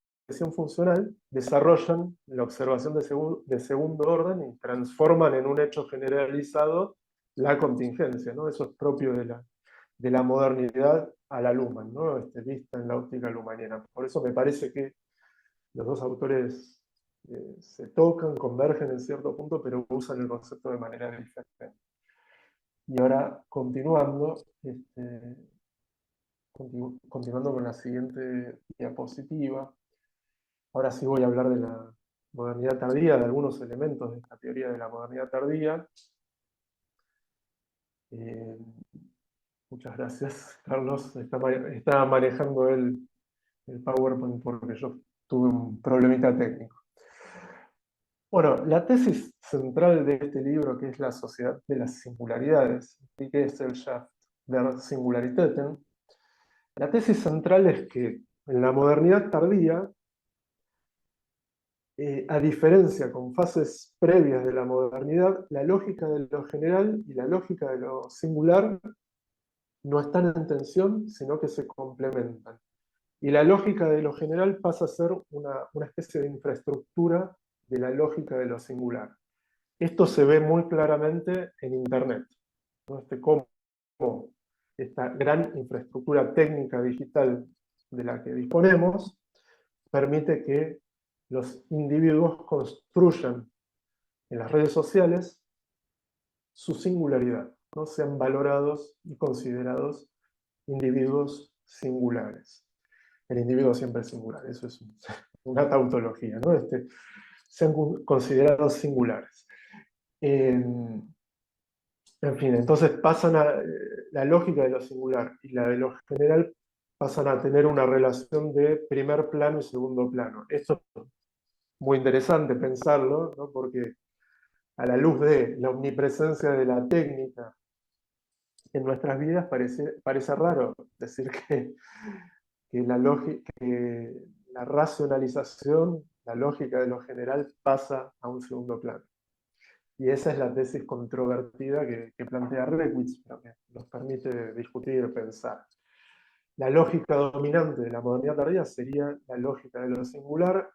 funcional desarrollan la observación de segundo orden y transforman en un hecho generalizado la contingencia, ¿no? Eso es propio de la modernidad a la Luhmann, ¿no? Vista en la óptica luhmanniana. Por eso me parece que los dos autores se tocan, convergen en cierto punto, pero usan el concepto de manera diferente. Y ahora, continuando con la siguiente diapositiva, ahora sí voy a hablar de la modernidad tardía, de algunos elementos de esta teoría de la modernidad tardía. Muchas gracias, Carlos. Estaba manejando el PowerPoint porque yo tuve un problemita técnico. Bueno, la tesis central de este libro, que es La sociedad de las singularidades, Die Gesellschaft der Singularitäten, la tesis central es que en la modernidad tardía, a diferencia con fases previas de la modernidad, la lógica de lo general y la lógica de lo singular no están en tensión, sino que se complementan. Y la lógica de lo general pasa a ser una especie de infraestructura de la lógica de lo singular. Esto se ve muy claramente en Internet, ¿no? Cómo esta gran infraestructura técnica digital de la que disponemos permite que los individuos construyan en las redes sociales su singularidad, ¿no? Sean valorados y considerados individuos singulares. El individuo siempre es singular, eso es una tautología, ¿no? Sean considerados singulares. En fin, entonces la lógica de lo singular y la de lo general pasan a tener una relación de primer plano y segundo plano. Esto es muy interesante pensarlo, ¿no? Porque a la luz de la omnipresencia de la técnica en nuestras vidas parece raro decir que la racionalización, la lógica de lo general pasa a un segundo plano. Y esa es la tesis controvertida que plantea Reckwitz, pero que nos permite discutir, pensar. La lógica dominante de la modernidad tardía sería la lógica de lo singular,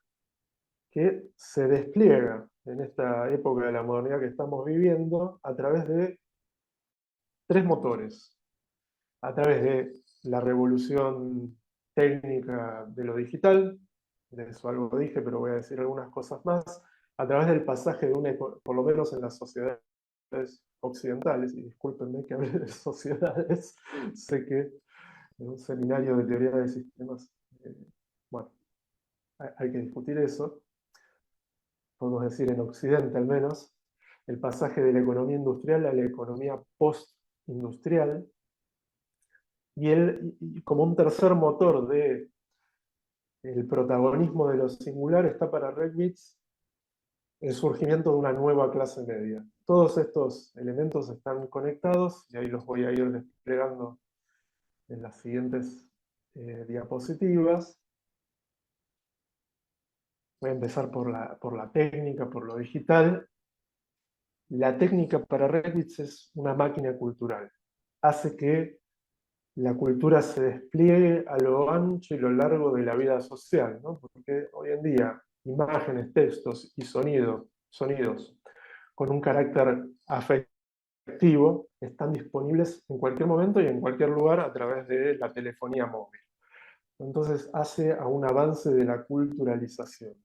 que se despliega en esta época de la modernidad que estamos viviendo a través de tres motores. A través de la revolución técnica de lo digital, de eso algo dije, pero voy a decir algunas cosas más, a través del pasaje de por lo menos en las sociedades occidentales, y discúlpenme que hable de sociedades, sé que en un seminario de teoría de sistemas, bueno, hay que discutir eso, podemos decir en Occidente al menos, el pasaje de la economía industrial a la economía post-industrial, y como un tercer motor de el protagonismo de lo singular está para Reckwitz el surgimiento de una nueva clase media. Todos estos elementos están conectados y ahí los voy a ir desplegando en las siguientes diapositivas. Voy a empezar por la técnica, por lo digital. La técnica para Reckwitz es una máquina cultural. Hace que la cultura se despliegue a lo ancho y lo largo de la vida social, ¿no? Porque hoy en día imágenes, textos y sonidos con un carácter afectivo están disponibles en cualquier momento y en cualquier lugar a través de la telefonía móvil. Entonces hace a un avance de la culturalización.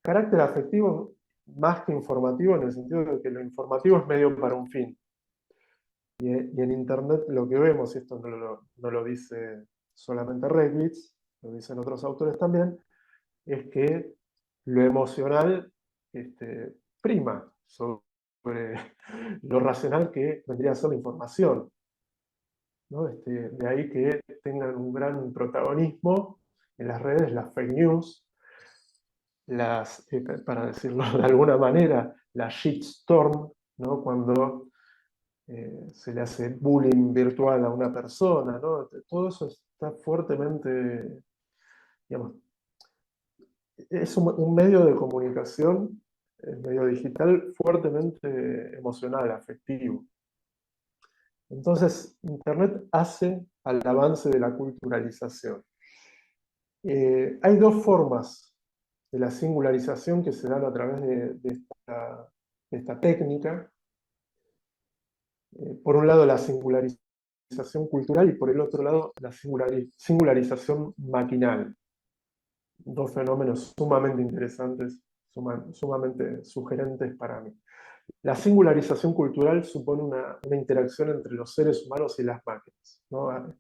Carácter afectivo más que informativo, en el sentido de que lo informativo es medio para un fin. Y en Internet lo que vemos, y esto no lo dice solamente Reckwitz, lo dicen otros autores también, es que lo emocional prima sobre lo racional que vendría a ser la información, ¿no? De ahí que tengan un gran protagonismo en las redes las fake news, para decirlo de alguna manera, la shitstorm, ¿no? Cuando se le hace bullying virtual a una persona, ¿no? Todo eso está fuertemente, digamos, es un medio de comunicación, el medio digital, fuertemente emocional, afectivo. Entonces, Internet hace al avance de la culturalización. Hay dos formas de la singularización que se dan a través de esta técnica. Por un lado, la singularización cultural y por el otro lado, la singularización maquinal. Dos fenómenos sumamente interesantes, sumamente sugerentes para mí. La singularización cultural supone una interacción entre los seres humanos y las máquinas, ¿no?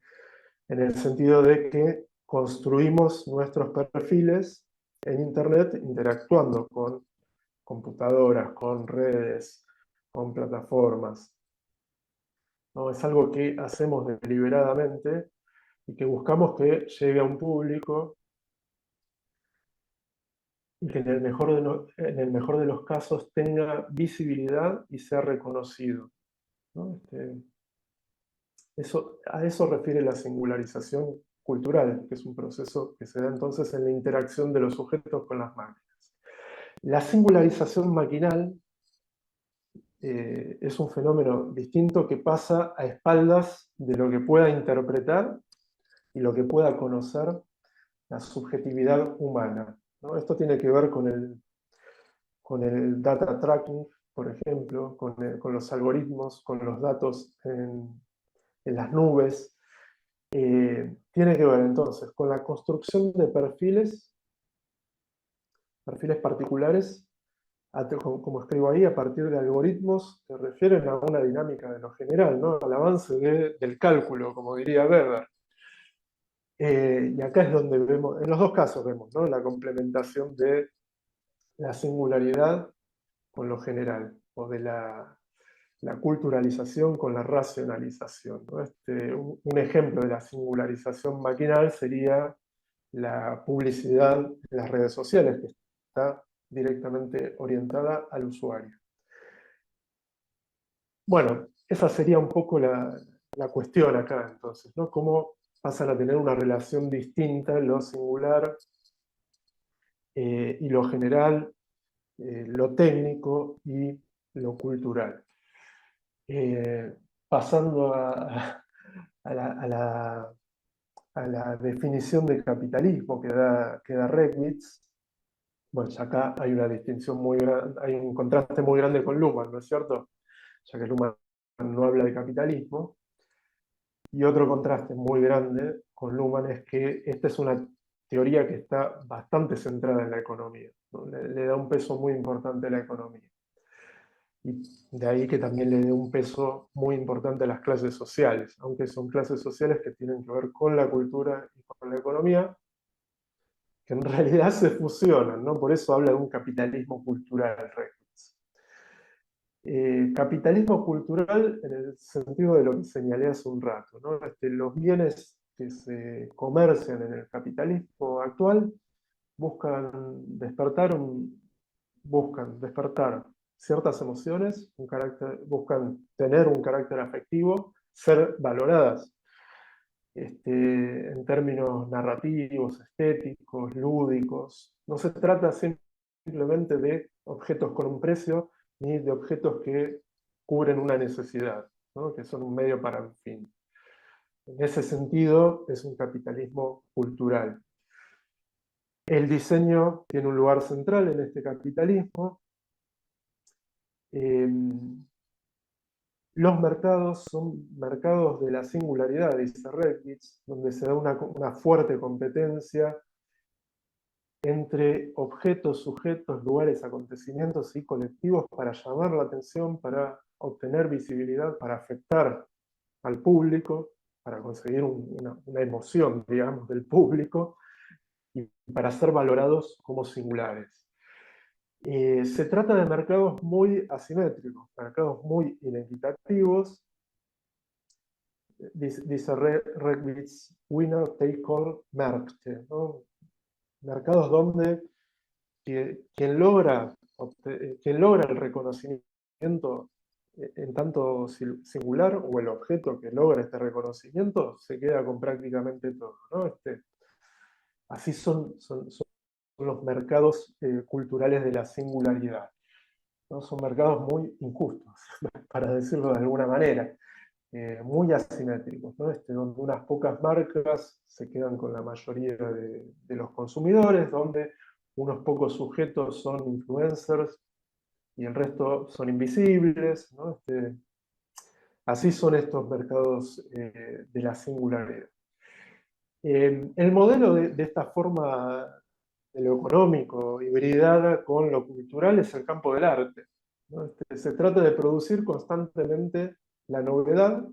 En el sentido de que construimos nuestros perfiles en Internet interactuando con computadoras, con redes, con plataformas, ¿no? Es algo que hacemos deliberadamente y que buscamos que llegue a un público y que en el mejor de los casos tenga visibilidad y sea reconocido, ¿no? A eso refiere la singularización cultural, que es un proceso que se da entonces en la interacción de los sujetos con las máquinas. La singularización maquinal es un fenómeno distinto que pasa a espaldas de lo que pueda interpretar y lo que pueda conocer la subjetividad humana, ¿no? Esto tiene que ver con el data tracking, por ejemplo, con los algoritmos, con los datos en las nubes. Tiene que ver entonces con la construcción de perfiles particulares, como escribo ahí, a partir de algoritmos que refieren a una dinámica de lo general, ¿no? Al avance del cálculo, como diría Weber. Y acá es donde vemos, en los dos casos vemos, ¿no?, la complementación de la singularidad con lo general, o de la culturalización con la racionalización, ¿no? Un ejemplo de la singularización maquinal sería la publicidad en las redes sociales, que está directamente orientada al usuario. Bueno, esa sería un poco la cuestión acá, entonces, ¿no? Cómo pasan a tener una relación distinta lo singular y lo general, lo técnico y lo cultural. Pasando a la definición de capitalismo que da Reckwitz, bueno, ya acá hay una distinción muy grande, hay un contraste muy grande con Luhmann, ¿no es cierto? Ya que Luhmann no habla de capitalismo. Y otro contraste muy grande con Luhmann es que esta es una teoría que está bastante centrada en la economía, ¿no? Le da un peso muy importante a la economía. Y de ahí que también le dé un peso muy importante a las clases sociales, aunque son clases sociales que tienen que ver con la cultura y con la economía, que en realidad se fusionan, ¿no? Por eso habla de un capitalismo cultural, Reckwitz. Capitalismo cultural en el sentido de lo que señalé hace un rato, ¿no? Los bienes que se comercian en el capitalismo actual buscan despertar ciertas emociones, buscan tener un carácter afectivo, ser valoradas en términos narrativos, estéticos, lúdicos. No se trata simplemente de objetos con un precio, ni de objetos que cubren una necesidad, ¿no?, que son un medio para un fin. En ese sentido, es un capitalismo cultural. El diseño tiene un lugar central en este capitalismo. Los mercados son mercados de la singularidad, dice Reckwitz, donde se da una fuerte competencia entre objetos, sujetos, lugares, acontecimientos y colectivos para llamar la atención, para obtener visibilidad, para afectar al público, para conseguir una emoción, digamos, del público, y para ser valorados como singulares. Se trata de mercados muy asimétricos, mercados muy inequitativos. Dice Reckwitz, winner take all Märkte, ¿no? Mercados donde quien logra el reconocimiento en tanto singular, o el objeto que logra este reconocimiento, se queda con prácticamente todo, ¿no? Así son los mercados culturales de la singularidad, ¿no? Son mercados muy injustos, para decirlo de alguna manera, muy asimétricos, ¿no? Donde unas pocas marcas se quedan con la mayoría de los consumidores, donde unos pocos sujetos son influencers y el resto son invisibles, ¿no? Así son estos mercados de la singularidad. El modelo de esta forma de lo económico hibridada con lo cultural es el campo del arte, ¿no? Se trata de producir constantemente la novedad,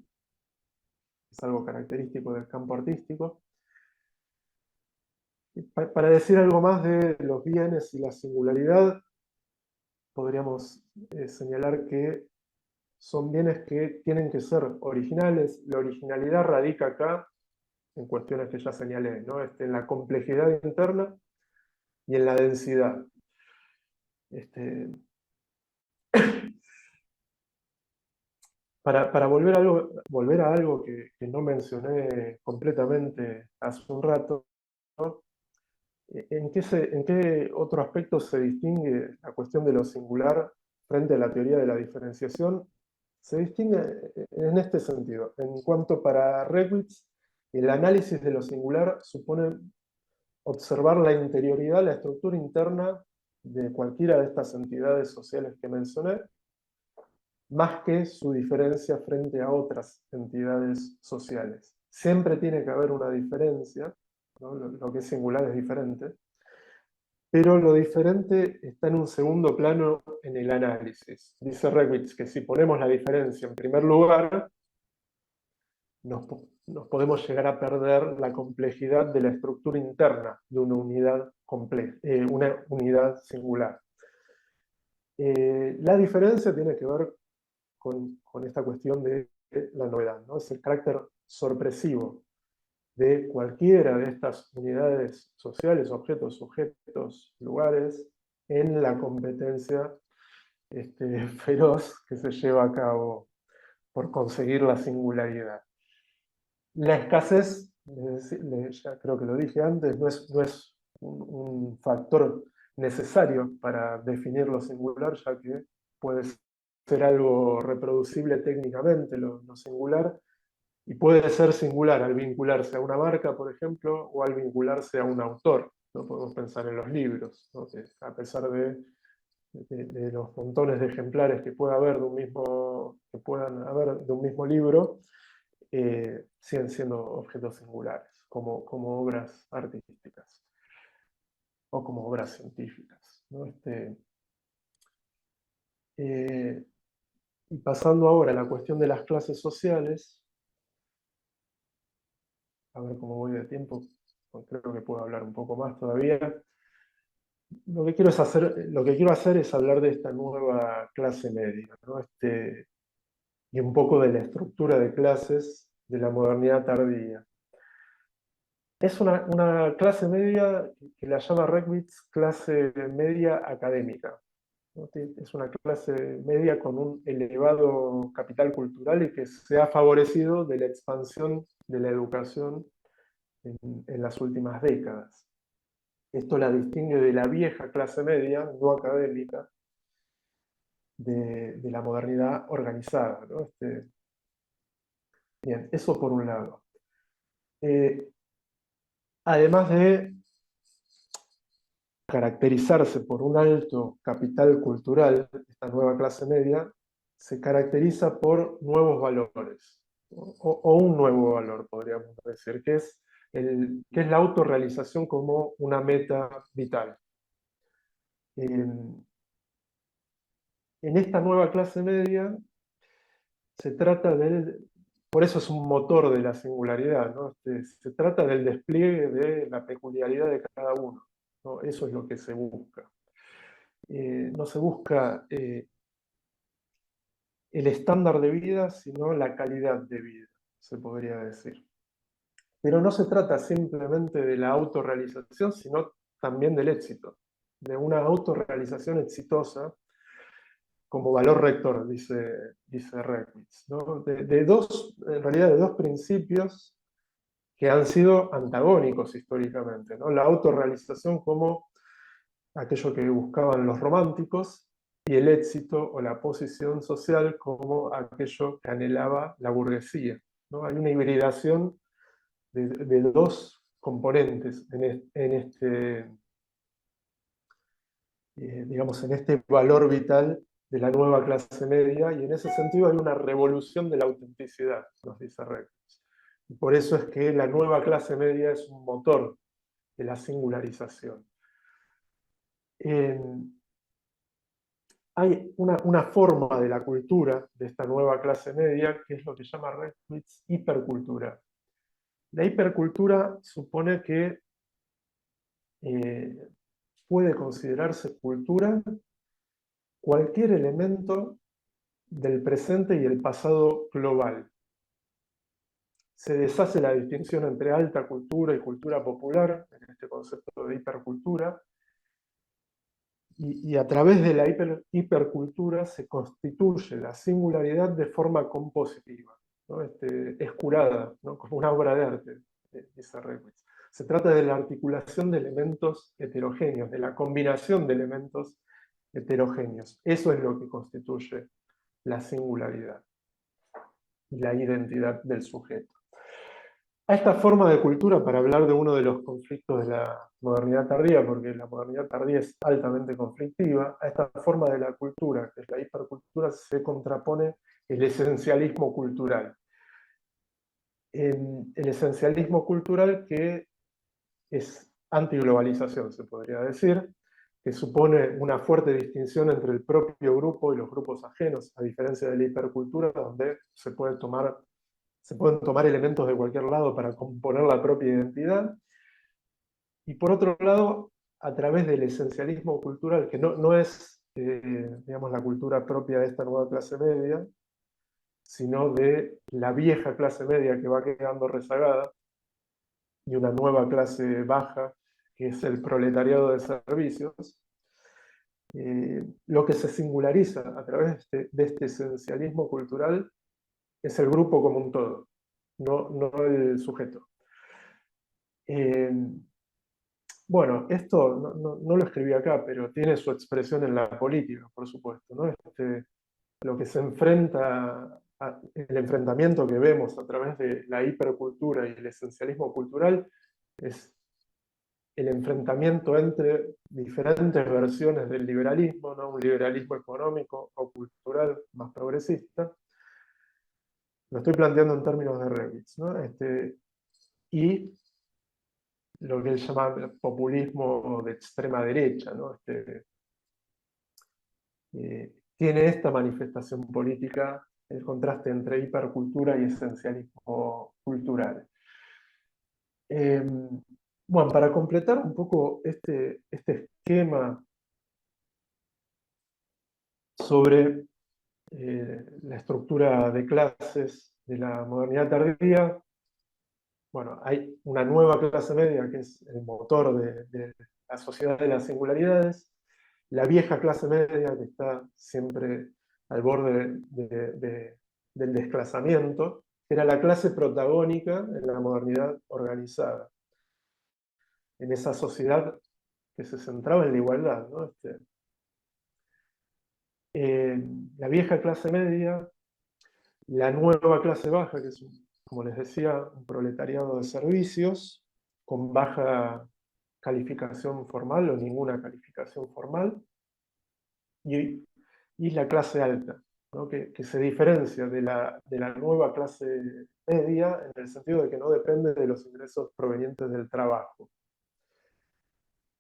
es algo característico del campo artístico. Para decir algo más de los bienes y la singularidad, podríamos señalar que son bienes que tienen que ser originales. La originalidad radica acá en cuestiones que ya señalé, ¿no? En la complejidad interna y en la densidad. Este, para volver a algo que no mencioné completamente hace un rato, ¿no? ¿En qué otro aspecto se distingue la cuestión de lo singular frente a la teoría de la diferenciación? Se distingue en este sentido. En cuanto para Reckwitz, el análisis de lo singular supone observar la interioridad, la estructura interna de cualquiera de estas entidades sociales que mencioné, más que su diferencia frente a otras entidades sociales. Siempre tiene que haber una diferencia, ¿no? Lo que es singular es diferente, pero lo diferente está en un segundo plano en el análisis. Dice Reckwitz que si ponemos la diferencia en primer lugar, nos podemos llegar a perder la complejidad de la estructura interna de una unidad compleja, una unidad singular. La diferencia tiene que ver con esta cuestión de la novedad, ¿no? Es el carácter sorpresivo de cualquiera de estas unidades sociales, objetos, sujetos, lugares, en la competencia feroz que se lleva a cabo por conseguir la singularidad. La escasez, ya creo que lo dije antes, no es un factor necesario para definir lo singular, ya que puede ser algo reproducible técnicamente, lo singular, y puede ser singular al vincularse a una marca, por ejemplo, o al vincularse a un autor. No podemos pensar en los libros, ¿no? Que a pesar de los montones de ejemplares que pueda haber que puedan haber de un mismo libro, siguen siendo objetos singulares, como obras artísticas o como obras científicas, ¿no? Y pasando ahora a la cuestión de las clases sociales, a ver cómo voy de tiempo, creo que puedo hablar un poco más todavía. Lo que quiero hacer es hablar de esta nueva clase media, ¿no? Y un poco de la estructura de clases de la modernidad tardía. Es una clase media que la llama Reckwitz clase media académica, ¿no? Es una clase media con un elevado capital cultural y que se ha favorecido de la expansión de la educación en las últimas décadas. Esto la distingue de la vieja clase media, no académica, de la modernidad organizada, ¿no? Bien, eso por un lado. Además de caracterizarse por un alto capital cultural, esta nueva clase media se caracteriza por nuevos valores, o un nuevo valor, podríamos decir, que es la autorrealización como una meta vital. En esta nueva clase media se trata por eso es un motor de la singularidad, ¿no? Se trata del despliegue de la peculiaridad de cada uno, ¿no? Eso es lo que se busca. No se busca el estándar de vida, sino la calidad de vida, se podría decir. Pero no se trata simplemente de la autorrealización, sino también del éxito, de una autorrealización exitosa como valor rector, dice Reckwitz, ¿no? En realidad de dos principios que han sido antagónicos históricamente, ¿no? La autorrealización como aquello que buscaban los románticos y el éxito o la posición social como aquello que anhelaba la burguesía, ¿no? Hay una hibridación de dos componentes digamos, en este valor vital de la nueva clase media, y en ese sentido hay una revolución de la autenticidad, nos dice Reckwitz. Y por eso es que la nueva clase media es un motor de la singularización. Hay una forma de la cultura de esta nueva clase media que es lo que llama Reckwitz hipercultura. La hipercultura supone que puede considerarse cultura cualquier elemento del presente y el pasado global. Se deshace la distinción entre alta cultura y cultura popular, en este concepto de hipercultura, y a través de la hipercultura se constituye la singularidad de forma compositiva, ¿no? Es curada, ¿no? Como una obra de arte, dice Reckwitz. Se trata de la articulación de elementos heterogéneos, de la combinación de elementos heterogéneos. Eso es lo que constituye la singularidad y la identidad del sujeto. A esta forma de cultura, para hablar de uno de los conflictos de la modernidad tardía, porque la modernidad tardía es altamente conflictiva, a esta forma de la cultura, que es la hipercultura, se contrapone el esencialismo cultural. El esencialismo cultural que es antiglobalización, se podría decir, que supone una fuerte distinción entre el propio grupo y los grupos ajenos, a diferencia de la hipercultura, donde se pueden tomar elementos de cualquier lado para componer la propia identidad. Y por otro lado, a través del esencialismo cultural, que no es, digamos, la cultura propia de esta nueva clase media, sino de la vieja clase media que va quedando rezagada, y una nueva clase baja, que es el proletariado de servicios, lo que se singulariza a través de este esencialismo cultural es el grupo como un todo, no el sujeto. Bueno, esto no lo escribí acá, pero tiene su expresión en la política, por supuesto, ¿no? Lo que se enfrenta, el enfrentamiento que vemos a través de la hipercultura y el esencialismo cultural es el enfrentamiento entre diferentes versiones del liberalismo, ¿no? Un liberalismo económico o cultural más progresista. Lo estoy planteando en términos de Reckwitz, ¿no? Y lo que él llama el populismo de extrema derecha, ¿no? Tiene esta manifestación política, el contraste entre hipercultura y esencialismo cultural. Bueno, para completar un poco este esquema sobre la estructura de clases de la modernidad tardía, bueno, hay una nueva clase media que es el motor de la sociedad de las singularidades, la vieja clase media que está siempre al borde del desplazamiento, que era la clase protagónica en la modernidad organizada, en esa sociedad que se centraba en la igualdad, ¿no? La vieja clase media, la nueva clase baja, que es, como les decía, un proletariado de servicios, con baja calificación formal o ninguna calificación formal, y la clase alta, ¿no? que se diferencia de la nueva clase media en el sentido de que no depende de los ingresos provenientes del trabajo.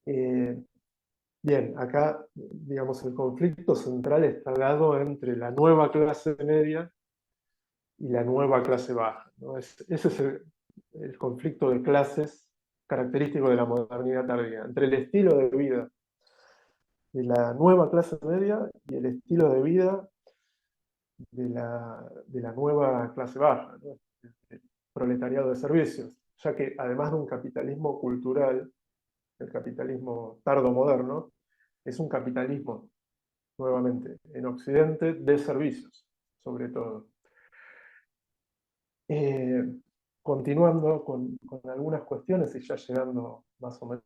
Bien, acá, digamos, el conflicto central está dado entre la nueva clase media y la nueva clase baja, ¿no? Ese es el conflicto de clases característico de la modernidad tardía, entre el estilo de vida de la nueva clase media y el estilo de vida de la nueva clase baja, ¿no? El proletariado de servicios, ya que además de un capitalismo cultural, el capitalismo tardo-moderno, es un capitalismo, nuevamente, en Occidente, de servicios, sobre todo. Continuando con algunas cuestiones y ya llegando más o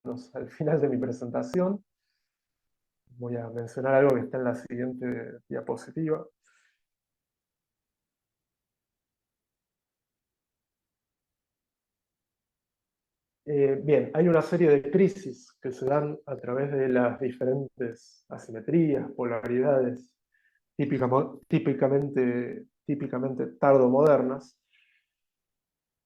menos al final de mi presentación, voy a mencionar algo que está en la siguiente diapositiva. Bien, hay una serie de crisis que se dan a través de las diferentes asimetrías, polaridades, típicamente tardo-modernas,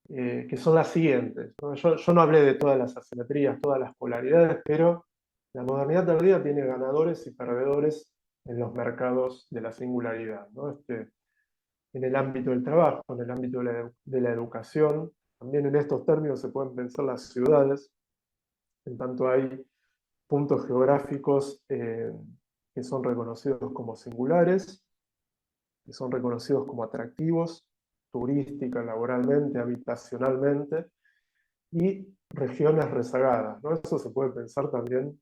que son las siguientes, ¿no? Yo no hablé de todas las asimetrías, todas las polaridades, pero la modernidad tardía tiene ganadores y perdedores en los mercados de la singularidad, ¿no? En el ámbito del trabajo, en el ámbito de la educación, también en estos términos se pueden pensar las ciudades, en tanto hay puntos geográficos que son reconocidos como singulares, que son reconocidos como atractivos, turística, laboralmente, habitacionalmente, y regiones rezagadas, ¿no? Eso se puede pensar también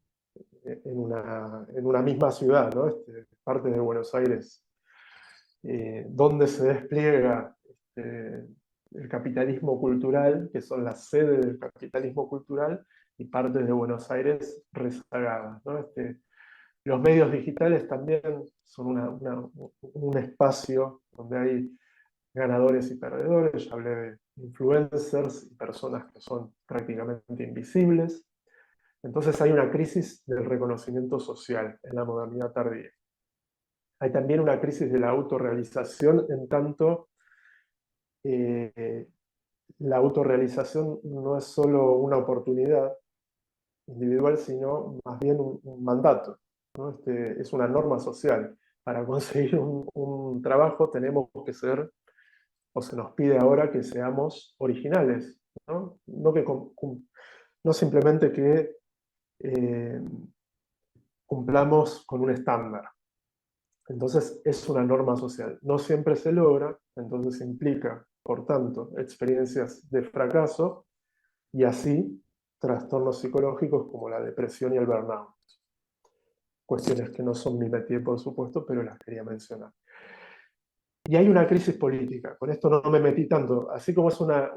en una misma ciudad, ¿no? Parte de Buenos Aires, donde se despliega el capitalismo cultural, que son las sedes del capitalismo cultural, y partes de Buenos Aires rezagadas, ¿no? Los medios digitales también son un espacio donde hay ganadores y perdedores. Ya hablé de influencers y personas que son prácticamente invisibles. Entonces hay una crisis del reconocimiento social en la modernidad tardía. Hay también una crisis de la autorrealización, en tanto la autorrealización no es solo una oportunidad individual, sino más bien un mandato, ¿no? Es una norma social. Para conseguir un trabajo tenemos que ser, o se nos pide ahora que seamos originales, ¿no? No simplemente que cumplamos con un estándar. Entonces es una norma social. No siempre se logra, entonces implica, por tanto, experiencias de fracaso y así trastornos psicológicos como la depresión y el burnout. Cuestiones que no son mi métier, por supuesto, pero las quería mencionar. Y hay una crisis política. Con esto no me metí tanto. Así como es una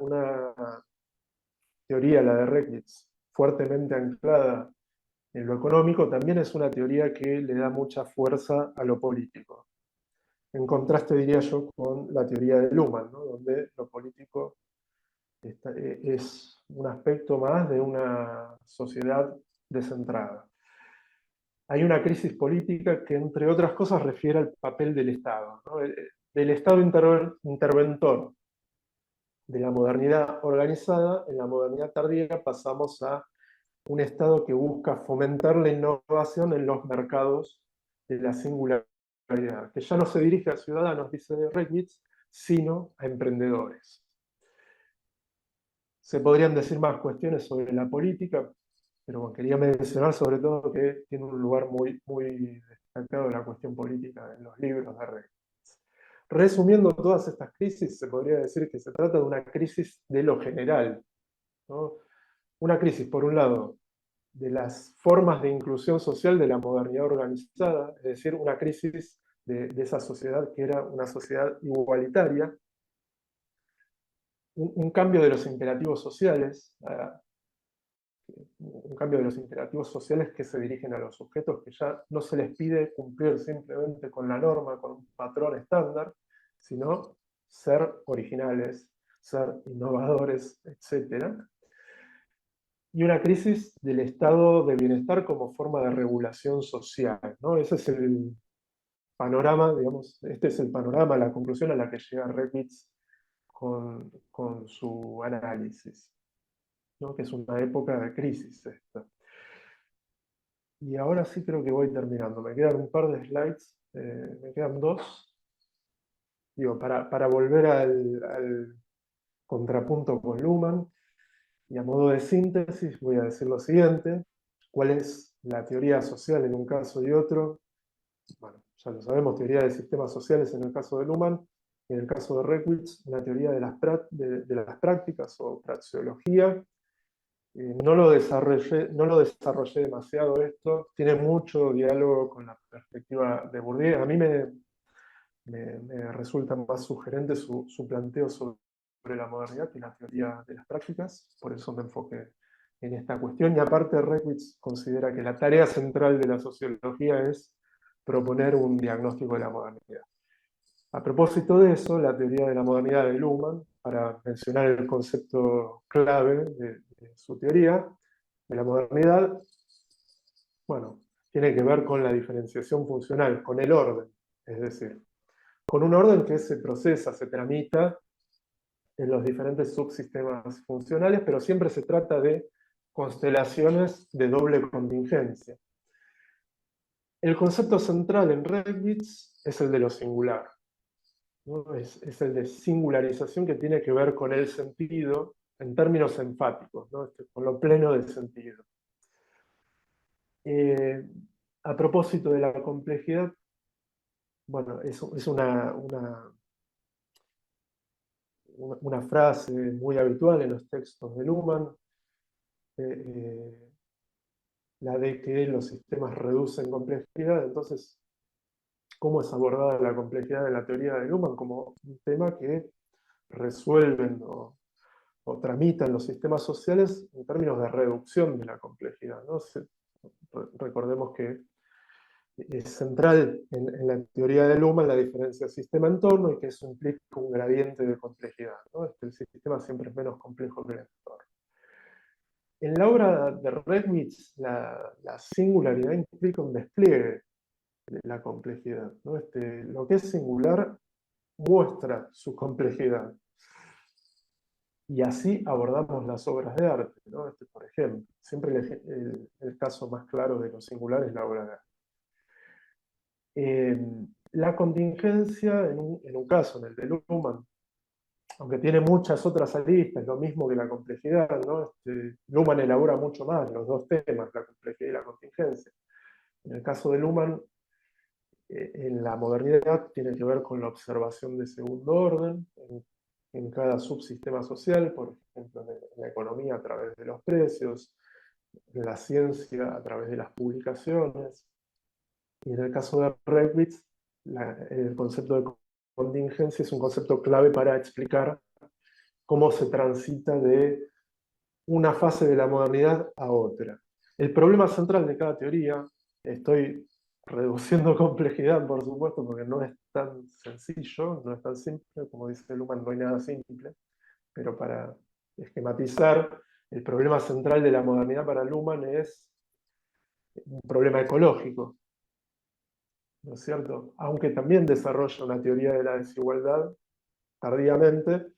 teoría, la de Reckwitz, fuertemente anclada en lo económico, también es una teoría que le da mucha fuerza a lo político. En contraste, diría yo, con la teoría de Luhmann, ¿no? Donde lo político es un aspecto más de una sociedad descentrada. Hay una crisis política que, entre otras cosas, refiere al papel del Estado, ¿no? Del Estado interventor de la modernidad organizada. En la modernidad tardía pasamos a un Estado que busca fomentar la innovación en los mercados de la singularidad, que ya no se dirige a ciudadanos, dice Reckwitz, sino a emprendedores. Se podrían decir más cuestiones sobre la política, pero bueno, quería mencionar sobre todo que tiene un lugar muy, muy destacado la cuestión política en los libros de Reckwitz. Resumiendo todas estas crisis, se podría decir que se trata de una crisis de lo general, ¿no? Una crisis, por un lado, de las formas de inclusión social de la modernidad organizada, es decir, una crisis de esa sociedad que era una sociedad igualitaria, un cambio de los imperativos sociales, un cambio de los imperativos sociales que se dirigen a los sujetos, que ya no se les pide cumplir simplemente con la norma, con un patrón estándar, sino ser originales, ser innovadores, etc. Y una crisis del estado de bienestar como forma de regulación social, ¿no? Ese es el panorama, digamos, este es el panorama, la conclusión a la que llega Reckwitz con su análisis, ¿no? Que es una época de crisis esta. Y ahora sí creo que voy terminando. Me quedan un par de slides, me quedan dos. Digo, para volver al contrapunto con Luhmann, y a modo de síntesis voy a decir lo siguiente: ¿cuál es la teoría social en un caso y otro? Bueno, ya lo sabemos, teoría de sistemas sociales en el caso de Luhmann, y en el caso de Reckwitz, una teoría de las prácticas o praxeología. No lo desarrollé demasiado esto, tiene mucho diálogo con la perspectiva de Bourdieu. A mí me resulta más sugerente su planteo sobre la modernidad que la teoría de las prácticas, por eso me enfoqué en esta cuestión. Y aparte, Reckwitz considera que la tarea central de la sociología es proponer un diagnóstico de la modernidad. A propósito de eso, la teoría de la modernidad de Luhmann, para mencionar el concepto clave de su teoría de la modernidad, bueno, tiene que ver con la diferenciación funcional, con el orden, es decir, con un orden que se procesa, se tramita en los diferentes subsistemas funcionales, pero siempre se trata de constelaciones de doble contingencia. El concepto central en Reckwitz es el de lo singular, ¿no? Es el de singularización, que tiene que ver con el sentido en términos enfáticos, ¿no? Con lo pleno del sentido. A propósito de la complejidad, bueno, es una frase muy habitual en los textos de Luhmann. la de que los sistemas reducen complejidad. Entonces, ¿cómo es abordada la complejidad en la teoría de Luhmann? Como un tema que resuelven o tramitan los sistemas sociales en términos de reducción de la complejidad, ¿no? Recordemos que es central en la teoría de Luhmann la diferencia sistema-entorno y que eso implica un gradiente de complejidad, ¿no? El sistema siempre es menos complejo que el entorno. En la obra de Redwitz, la singularidad implica un despliegue de la complejidad, ¿no? Lo que es singular muestra su complejidad. Y así abordamos las obras de arte, ¿no? Por ejemplo, siempre el caso más claro de lo singular es la obra de arte. La contingencia, en un caso, en el de Luhmann, aunque tiene muchas otras aristas, lo mismo que la complejidad, ¿no? Luhmann elabora mucho más los dos temas, la complejidad y la contingencia. En el caso de Luhmann, en la modernidad tiene que ver con la observación de segundo orden, en cada subsistema social, por ejemplo, en la economía a través de los precios, en la ciencia a través de las publicaciones. Y en el caso de Redwitz, el concepto de contingencia es un concepto clave para explicar cómo se transita de una fase de la modernidad a otra. El problema central de cada teoría, estoy reduciendo complejidad, por supuesto, porque no es tan sencillo, no es tan simple, como dice Luhmann, no hay nada simple, pero para esquematizar, el problema central de la modernidad para Luhmann es un problema ecológico, ¿no es cierto? Aunque también desarrolla una teoría de la desigualdad tardíamente,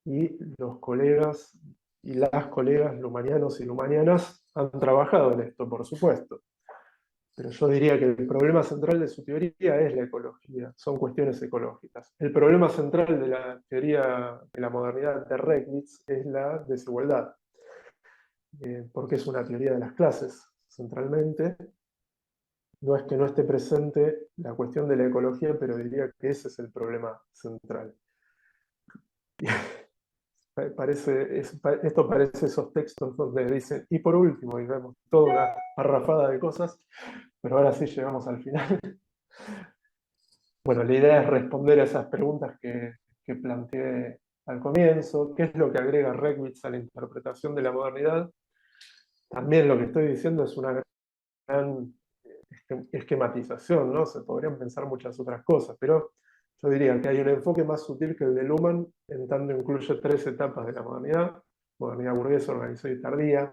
y los colegas y las colegas lumanianos y lumanianas han trabajado en esto, por supuesto. Pero yo diría que el problema central de su teoría es la ecología, son cuestiones ecológicas. El problema central de la teoría de la modernidad de Redwitz es la desigualdad, porque es una teoría de las clases, centralmente. No es que no esté presente la cuestión de la ecología, pero diría que ese es el problema central. Esto parece esos textos donde dicen, y por último, y vemos toda una parrafada de cosas, pero ahora sí llegamos al final. Bueno, la idea es responder a esas preguntas que planteé al comienzo. ¿Qué es lo que agrega Redwitz a la interpretación de la modernidad? También lo que estoy diciendo es una gran esquematización, ¿no? Se podrían pensar muchas otras cosas, pero yo diría que hay un enfoque más sutil que el de Luhmann, en tanto incluye 3 etapas de la modernidad: modernidad burguesa, organizada y tardía.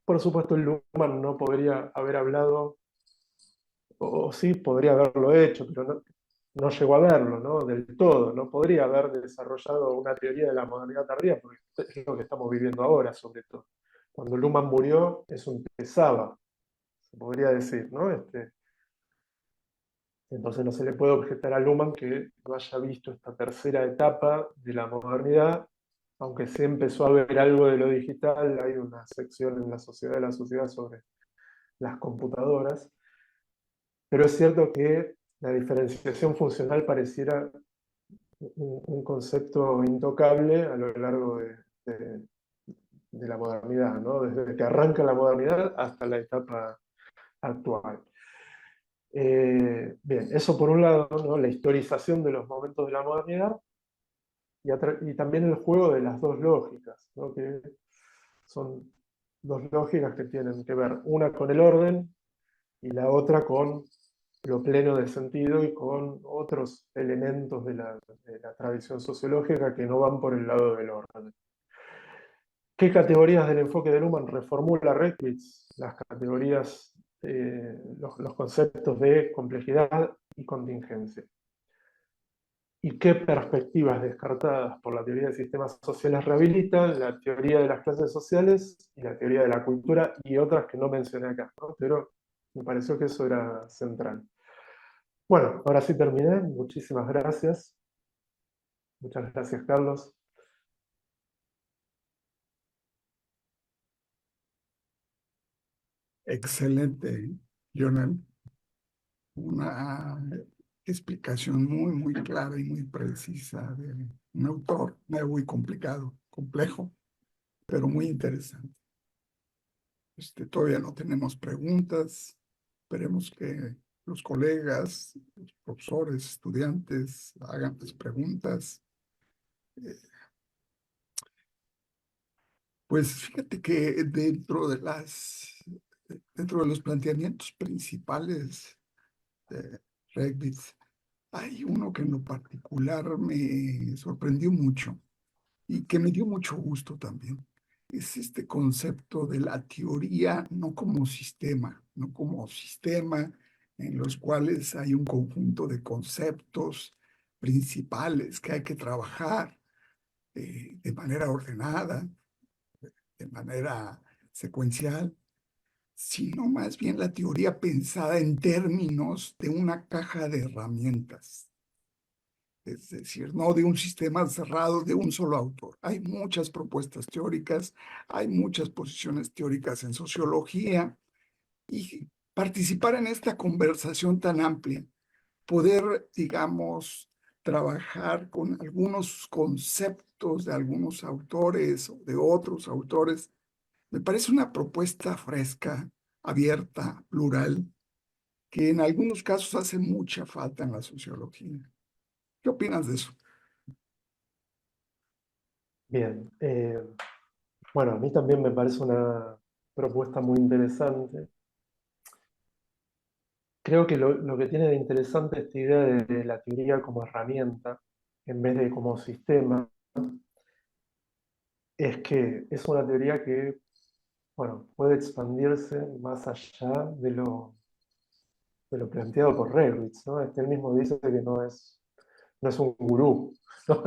Por supuesto, Luhmann no podría haber hablado, o sí podría haberlo hecho, pero no llegó a verlo, ¿no? Del todo. No podría haber desarrollado una teoría de la modernidad tardía, porque es lo que estamos viviendo ahora, sobre todo. Cuando Luhmann murió, eso empezaba, se podría decir, ¿no? Entonces no se le puede objetar a Luhmann que no haya visto esta tercera etapa de la modernidad, aunque se empezó a ver algo de lo digital. Hay una sección en la sociedad sobre las computadoras, pero es cierto que la diferenciación funcional pareciera un concepto intocable a lo largo de la modernidad, ¿no? Desde que arranca la modernidad hasta la etapa actual. Bien, eso por un lado, ¿no? La historización de los momentos de la modernidad, y también el juego de las dos lógicas, ¿no? Que son dos lógicas que tienen que ver, una con el orden y la otra con lo pleno del sentido y con otros elementos de la tradición sociológica que no van por el lado del orden. ¿Qué categorías del enfoque de Luhmann reformula Redwitz? Las categorías, los conceptos de complejidad y contingencia. ¿Y qué perspectivas descartadas por la teoría de sistemas sociales rehabilitan la teoría de las clases sociales y la teoría de la cultura y otras que no mencioné acá, ¿no? Pero me pareció que eso era central. Bueno, ahora sí terminé. Muchísimas gracias. Muchas gracias, Carlos. Excelente, Jonel. Una explicación muy, muy clara y muy precisa de un autor nuevo y complicado, complejo, pero muy interesante. Todavía no tenemos preguntas. Esperemos que los colegas, los profesores, estudiantes hagan las preguntas. Eh, Pues fíjate que dentro de los planteamientos principales de Regbitz, hay uno que en lo particular me sorprendió mucho y que me dio mucho gusto también. Es este concepto de la teoría no como sistema en los cuales hay un conjunto de conceptos principales que hay que trabajar de manera ordenada, de manera secuencial, sino más bien la teoría pensada en términos de una caja de herramientas, es decir, no de un sistema cerrado de un solo autor. Hay muchas propuestas teóricas, hay muchas posiciones teóricas en sociología, y participar en esta conversación tan amplia, poder, digamos, trabajar con algunos conceptos de algunos autores o de otros autores, me parece una propuesta fresca, abierta, plural, que en algunos casos hace mucha falta en la sociología. ¿Qué opinas de eso? Bien, bueno, a mí también me parece una propuesta muy interesante. Creo que lo que tiene de interesante esta idea de la teoría como herramienta en vez de como sistema es que es una teoría que, bueno, puede expandirse más allá de lo planteado por Reywitz, ¿no? Él mismo dice que no es un gurú, ¿no?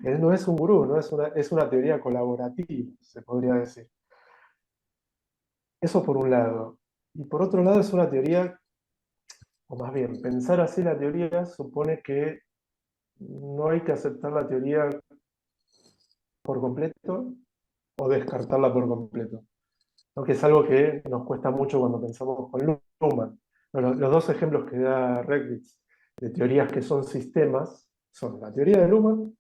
Él no es un gurú, ¿no? Es una teoría colaborativa, se podría decir. Eso por un lado. Y por otro lado es una teoría, o más bien, pensar así la teoría supone que no hay que aceptar la teoría por completo o descartarla por completo, ¿no? Que es algo que nos cuesta mucho cuando pensamos con Luhmann. Los dos ejemplos que da Regnitz de teorías que son sistemas son la teoría de Luhmann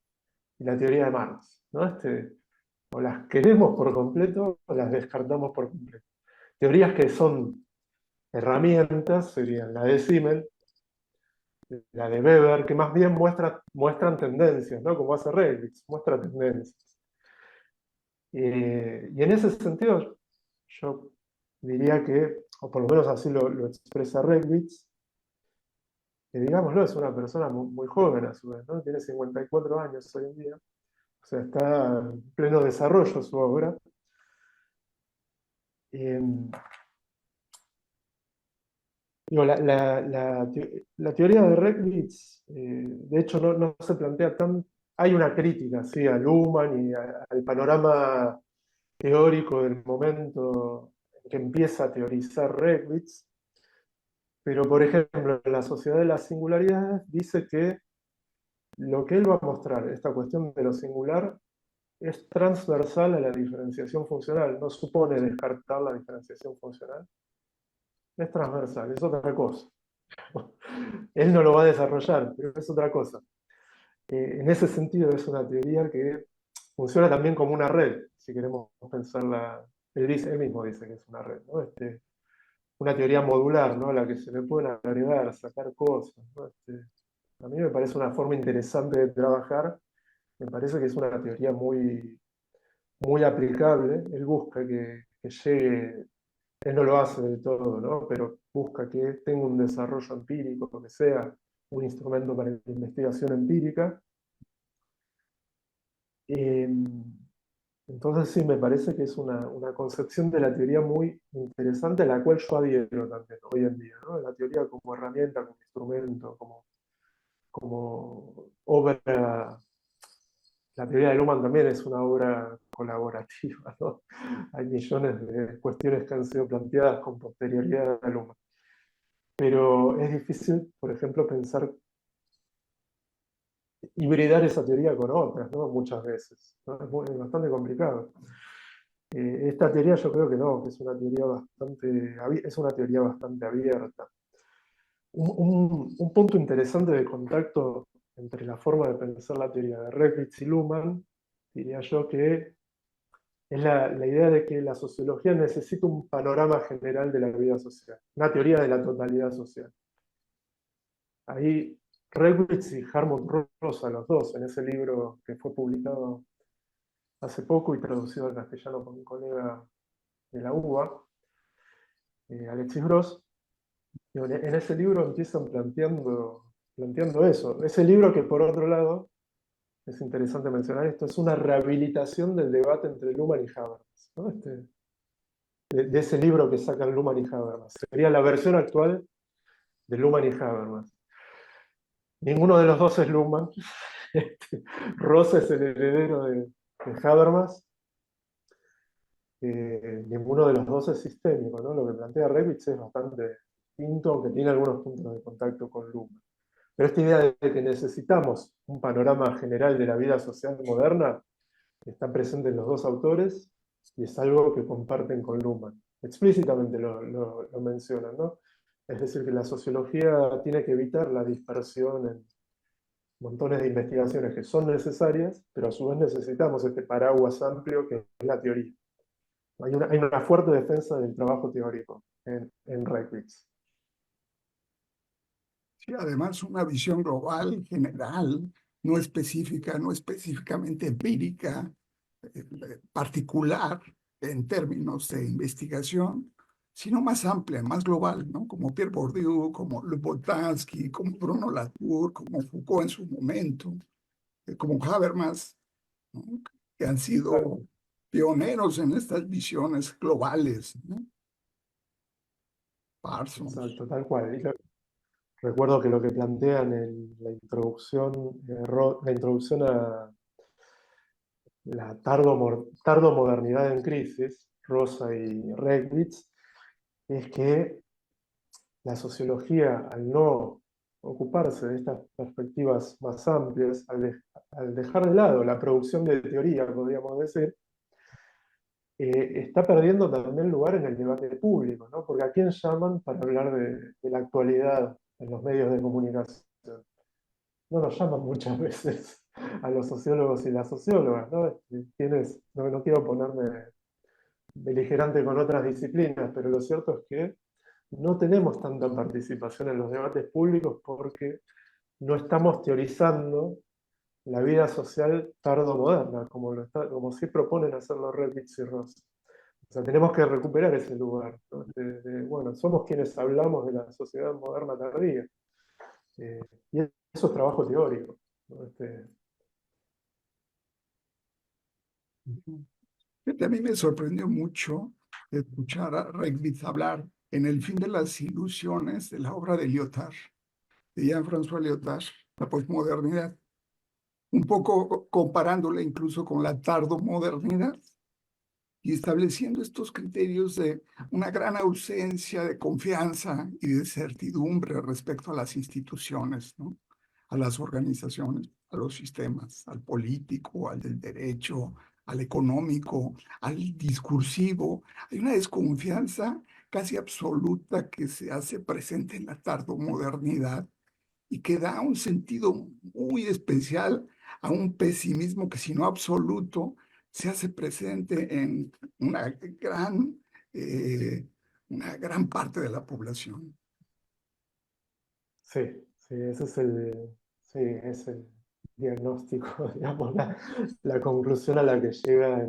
y la teoría de Marx, ¿no? O las queremos por completo o las descartamos por completo. Teorías que son herramientas serían la de Simmel, la de Weber, que más bien muestran tendencias, ¿no? Como hace Regnitz, muestra tendencias. Y en ese sentido, yo diría que, o por lo menos así lo expresa Regnitz, que digámoslo, es una persona muy, muy joven a su vez, ¿no? Tiene 54 años hoy en día, o sea, está en pleno desarrollo su obra. Eh, digo, la teoría de Regnitz, de hecho, no se plantea tan... Hay una crítica, sí, a Luhmann y al panorama teórico del momento en que empieza a teorizar Regnitz, pero, por ejemplo, en la sociedad de las singularidades dice que lo que él va a mostrar, esta cuestión de lo singular, es transversal a la diferenciación funcional, no supone descartar la diferenciación funcional, es transversal, es otra cosa. Él no lo va a desarrollar, pero es otra cosa. En ese sentido es una teoría que funciona también como una red, si queremos pensarla, él mismo dice que es una red, ¿no? Una teoría modular, ¿no? A la que se le pueden agregar, sacar cosas, ¿no? A mí me parece una forma interesante de trabajar, me parece que es una teoría muy, muy aplicable, él busca que llegue, él no lo hace del todo, ¿no? Pero busca que tenga un desarrollo empírico, que sea un instrumento para la investigación empírica. Eh, entonces sí, me parece que es una concepción de la teoría muy interesante, a la cual yo adhiero también hoy en día, ¿no? La teoría como herramienta, como instrumento, como obra. La teoría de Luhmann también es una obra colaborativa, ¿no? Hay millones de cuestiones que han sido planteadas con posterioridad a Luhmann. Pero es difícil, por ejemplo, pensar, hibridar esa teoría con otras, ¿no? Muchas veces, ¿no? Es bastante complicado. Esta teoría yo creo que no, que es una teoría bastante abierta. Un punto interesante de contacto entre la forma de pensar la teoría de Regnitz y Luhmann, diría yo que es la idea de que la sociología necesita un panorama general de la vida social, una teoría de la totalidad social. Ahí Redwitz y Hartmut Rosa, los dos, en ese libro que fue publicado hace poco y traducido al castellano por un colega de la UBA, Alexis Gross, en ese libro empiezan planteando eso. Ese libro que, por otro lado, es interesante mencionar esto, es una rehabilitación del debate entre Luhmann y Habermas, ¿no? De ese libro que sacan Luhmann y Habermas. Sería la versión actual de Luhmann y Habermas. Ninguno de los dos es Luhmann. Ross es el heredero de Habermas. Ninguno de los dos es sistémico, ¿no? Lo que plantea Redwitz es bastante distinto, aunque tiene algunos puntos de contacto con Luhmann. Pero esta idea de que necesitamos un panorama general de la vida social moderna está presente en los dos autores y es algo que comparten con Luhmann. Explícitamente lo mencionan, ¿no? Es decir, que la sociología tiene que evitar la dispersión en montones de investigaciones que son necesarias, pero a su vez necesitamos este paraguas amplio que es la teoría. Hay una fuerte defensa del trabajo teórico en Redwitz. Sí, además una visión global, general, no específica, no específicamente empírica, particular en términos de investigación, sino más amplia, más global, ¿no? Como Pierre Bourdieu, como Lev Boltanski, como Bruno Latour, como Foucault en su momento, como Habermas, ¿no? Que han sido pioneros en estas visiones globales, ¿no? Parsons. Exacto, tal cual. Recuerdo que lo que plantean en la introducción a la tardomodernidad en crisis, Rosa y Redwitz, es que la sociología, al no ocuparse de estas perspectivas más amplias, al dejar de lado la producción de teoría, podríamos decir, está perdiendo también lugar en el debate público, ¿no? Porque ¿a quién llaman para hablar de la actualidad en los medios de comunicación? No nos llaman muchas veces a los sociólogos y las sociólogas, ¿no? No quiero ponerme beligerante con otras disciplinas, pero lo cierto es que no tenemos tanta participación en los debates públicos porque no estamos teorizando la vida social tardo-moderna, como sí proponen hacerlo Redwitz y Ross. O sea, tenemos que recuperar ese lugar, ¿no? Bueno, somos quienes hablamos de la sociedad moderna tardía. Y eso es trabajo teórico, ¿no? Fíjate, a mí me sorprendió mucho escuchar a Redwitz hablar en El fin de las ilusiones de la obra de Lyotard, de Jean-François Lyotard, la posmodernidad, un poco comparándole incluso con la tardomodernidad y estableciendo estos criterios de una gran ausencia de confianza y de certidumbre respecto a las instituciones, ¿no? A las organizaciones, a los sistemas, al político, al del derecho, al económico, al discursivo. Hay una desconfianza casi absoluta que se hace presente en la tardomodernidad y que da un sentido muy especial a un pesimismo que, si no absoluto, se hace presente en eh, una gran parte de la población. Sí, sí, sí, es el diagnóstico, digamos, la conclusión a la que llega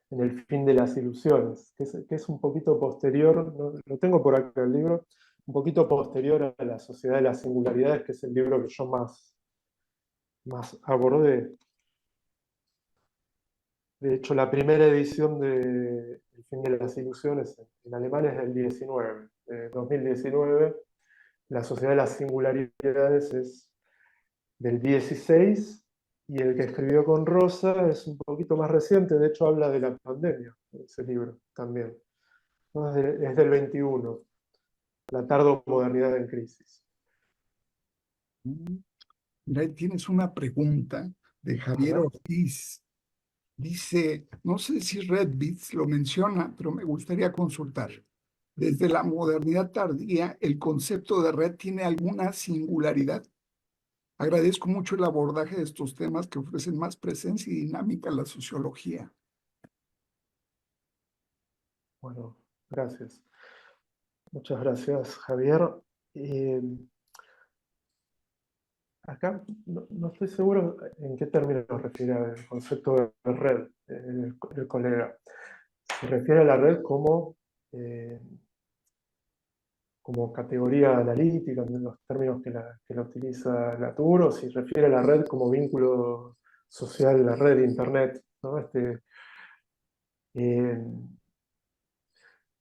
en El fin de las ilusiones, que es un poquito posterior, ¿no? Lo tengo por acá el libro, un poquito posterior a La sociedad de las singularidades, que es el libro que yo más abordé. De hecho, la primera edición de El fin de las ilusiones en alemán es del 19, de 2019. La sociedad de las singularidades es del 16 y el que escribió con Rosa es un poquito más reciente, de hecho habla de la pandemia, ese libro también. ¿No? Es del 21, La tardomodernidad en crisis. Mira, ahí tienes una pregunta de A Javier ver. Ortiz. Dice, no sé si Redwitz lo menciona, pero me gustaría consultar. Desde la modernidad tardía, ¿el concepto de red tiene alguna singularidad? Agradezco mucho el abordaje de estos temas que ofrecen más presencia y dinámica a la sociología. Bueno, gracias. Muchas gracias, Javier. Eh, Acá no estoy seguro en qué términos refiere el concepto de red, el colega. Se refiere a la red eh, como categoría analítica, en los términos que la utiliza Latour, o si refiere a la red como vínculo social, la red de Internet, ¿no? Eh,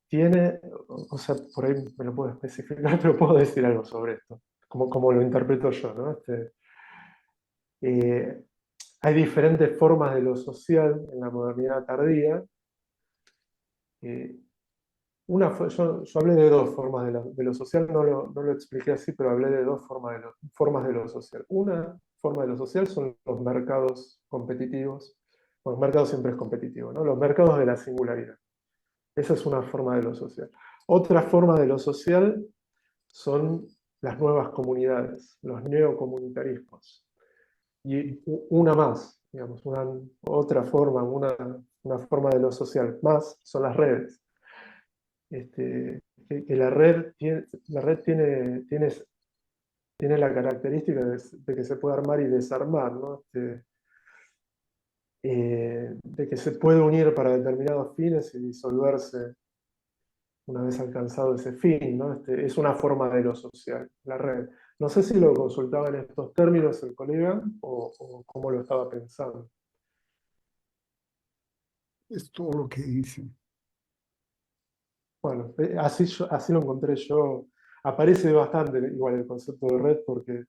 tiene, o sea, por ahí me lo puedo especificar, pero puedo decir algo sobre esto, como lo interpreto yo, ¿no? Eh, Hay diferentes formas de lo social en la modernidad tardía. Yo hablé de dos formas de lo social, no lo expliqué así, pero hablé de dos formas de lo social. Una forma de lo social son los mercados competitivos. Bueno, los mercados siempre es competitivo, ¿no? Los mercados de la singularidad. Esa es una forma de lo social. Otra forma de lo social son las nuevas comunidades, los neocomunitarismos. Y una más, digamos, otra forma, una forma de lo social más son las redes. Que la red tiene la característica de que se puede armar y desarmar, ¿no? De que se puede unir para determinados fines y disolverse una vez alcanzado ese fin, ¿no? Es una forma de lo social, la red. No sé si lo consultaba en estos términos el colega o cómo lo estaba pensando. Es todo lo que dice. Bueno, así lo encontré yo. Aparece bastante igual el concepto de red porque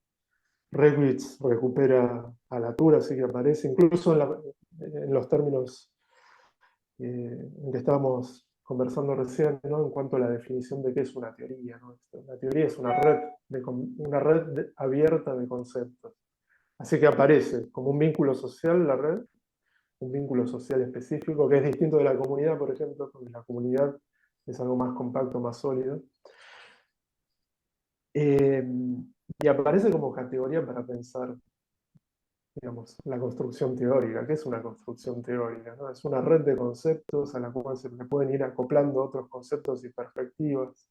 Reckwitz recupera a Latour, así que aparece incluso en los términos en que estábamos conversando recién, ¿no? En cuanto a la definición de qué es una teoría, ¿no? Una teoría es una red abierta de conceptos. Así que aparece como un vínculo social la red, un vínculo social específico, que es distinto de la comunidad, por ejemplo, porque la comunidad es algo más compacto, más sólido. Y aparece como categoría para pensar, digamos, la construcción teórica. ¿Qué es una construcción teórica? ¿No? Es una red de conceptos a la cual se le pueden ir acoplando otros conceptos y perspectivas.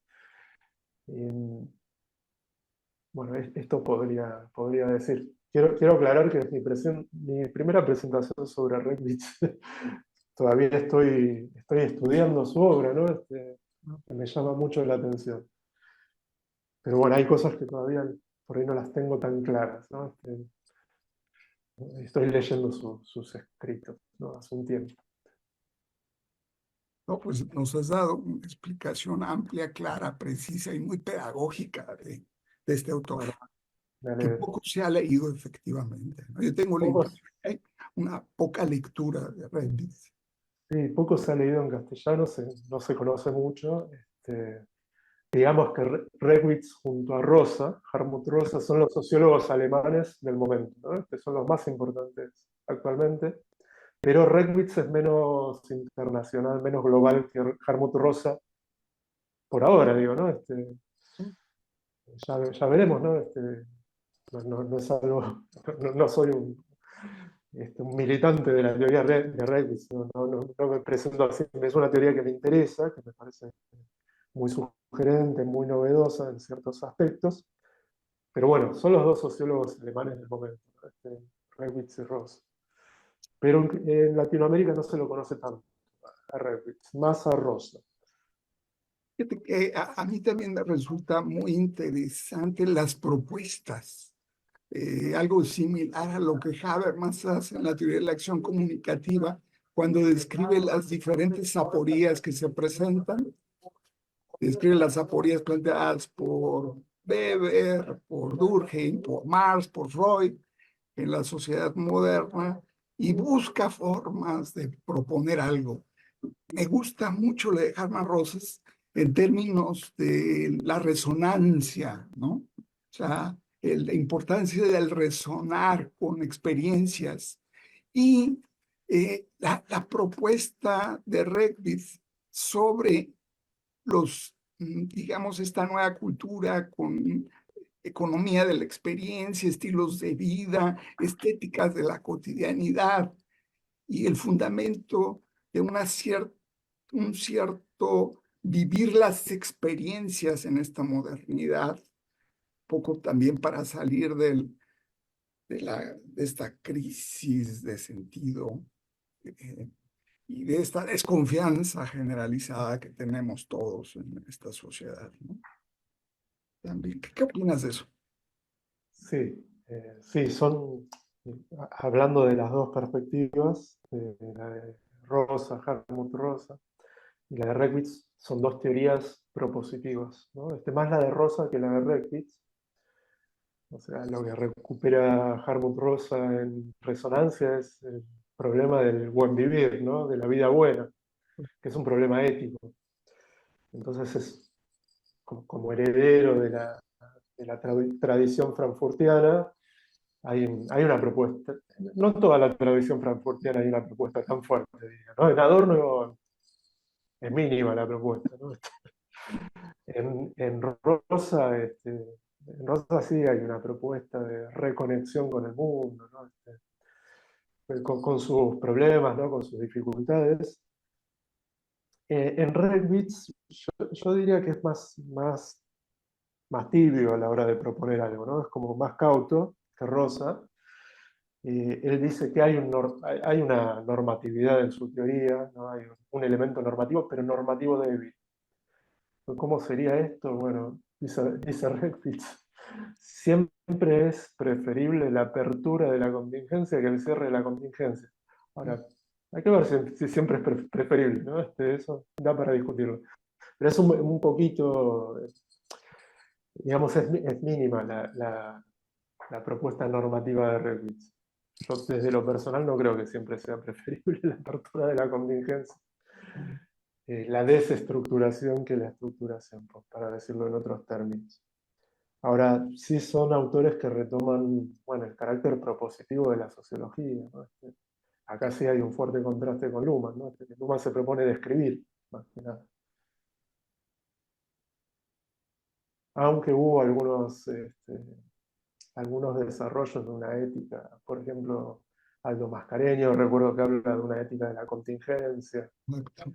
Bueno, esto podría decir. Quiero aclarar que mi primera presentación sobre Reckwitz, todavía estoy estudiando su obra, ¿no? Que me llama mucho la atención. Pero bueno, hay cosas que todavía por ahí no las tengo tan claras, ¿no? Estoy leyendo sus escritos, ¿no? Hace un tiempo. No, pues nos has dado una explicación amplia, clara, precisa y muy pedagógica de este autor, Bueno, me que alegro. poco se ha leído efectivamente, ¿no? Yo tengo la Pocos, impresión que hay una poca lectura de Redis. sí, poco se ha leído en castellano, no se conoce mucho. Digamos que Reckwitz junto a Rosa, Hartmut Rosa, son los sociólogos alemanes del momento, ¿no? Son los más importantes actualmente. Pero Reckwitz es menos internacional, menos global que Hartmut Rosa, por ahora, digo, ¿no? Ya veremos, ¿no? No es algo, no soy un militante de la teoría de Reckwitz, no me presento así, es una teoría que me interesa, que me parece muy sugerente, muy novedosa en ciertos aspectos, pero bueno, son los dos sociólogos alemanes del momento, ¿no? Reckwitz y Ross. Pero en Latinoamérica no se lo conoce tanto a Reckwitz, más a Rosa. Fíjate que a mí también me resulta muy interesante las propuestas, algo similar a lo que Habermas hace en la teoría de la acción comunicativa, cuando describe las diferentes aporías que se presentan, describe las aporías planteadas por Weber, por Durkheim, por Marx, por Freud, en la sociedad moderna, y busca formas de proponer algo. Me gusta mucho lo de Hartmann Rosas en términos de la resonancia, ¿no? O sea, la importancia del resonar con experiencias y la propuesta de Reckwitz sobre digamos, esta nueva cultura con economía de la experiencia, estilos de vida, estéticas de la cotidianidad y el fundamento de un cierto poquito vivir las experiencias en esta modernidad, poco también para salir de esta crisis de sentido y de esta desconfianza generalizada que tenemos todos en esta sociedad, ¿no? También, ¿qué opinas de eso? Sí, sí, hablando de las dos perspectivas, la de Rosa, Hartmut Rosa, y la de Reckwitz, son dos teorías propositivas, ¿no? Más la de Rosa que la de Reckwitz. O sea, lo que recupera Hartmut Rosa en resonancia es el problema del buen vivir, ¿no? De la vida buena, que es un problema ético. Entonces es como heredero de la tradición frankfurtiana, hay una propuesta. No toda la tradición frankfurtiana hay una propuesta tan fuerte, diría, ¿no? En Adorno es mínima la propuesta, ¿no? En Rosa, en Rosa sí hay una propuesta de reconexión con el mundo, ¿no? Con sus problemas, ¿no? Con sus dificultades. En Reckwitz, yo diría que es más tibio a la hora de proponer algo, ¿no? Es como más cauto que Rosa. Él dice que hay una normatividad en su teoría, ¿no? Hay un elemento normativo, pero normativo débil. ¿Cómo sería esto? Bueno, dice Reckwitz, siempre es preferible la apertura de la contingencia que el cierre de la contingencia. Ahora, hay que ver si siempre es preferible, ¿no? Eso da para discutirlo. Pero es un poquito, digamos, es mínima la propuesta normativa de Reckwitz. Yo desde lo personal no creo que siempre sea preferible la apertura de la contingencia. La desestructuración que la estructuración, pues, para decirlo en otros términos. Ahora, sí son autores que retoman, bueno, el carácter propositivo de la sociología, ¿no? Acá sí hay un fuerte contraste con Luhmann, ¿no? Luhmann se propone describir, más que nada. Aunque hubo algunos desarrollos de una ética, por ejemplo, Aldo Mascareño, recuerdo que habla de una ética de la contingencia. Exacto.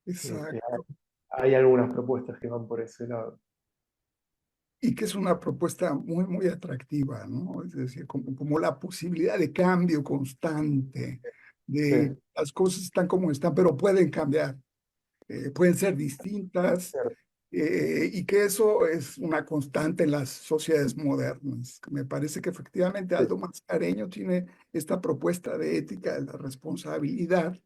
Este, Exacto. hay algunas propuestas que van por ese lado. Y que es una propuesta muy, muy atractiva, ¿no? Es decir, como la posibilidad de cambio constante, de Sí, las cosas están como están, pero pueden cambiar, pueden ser distintas, cierto. y que eso es una constante en las sociedades modernas. Me parece que efectivamente Sí, Aldo Mascareño tiene esta propuesta de ética de la responsabilidad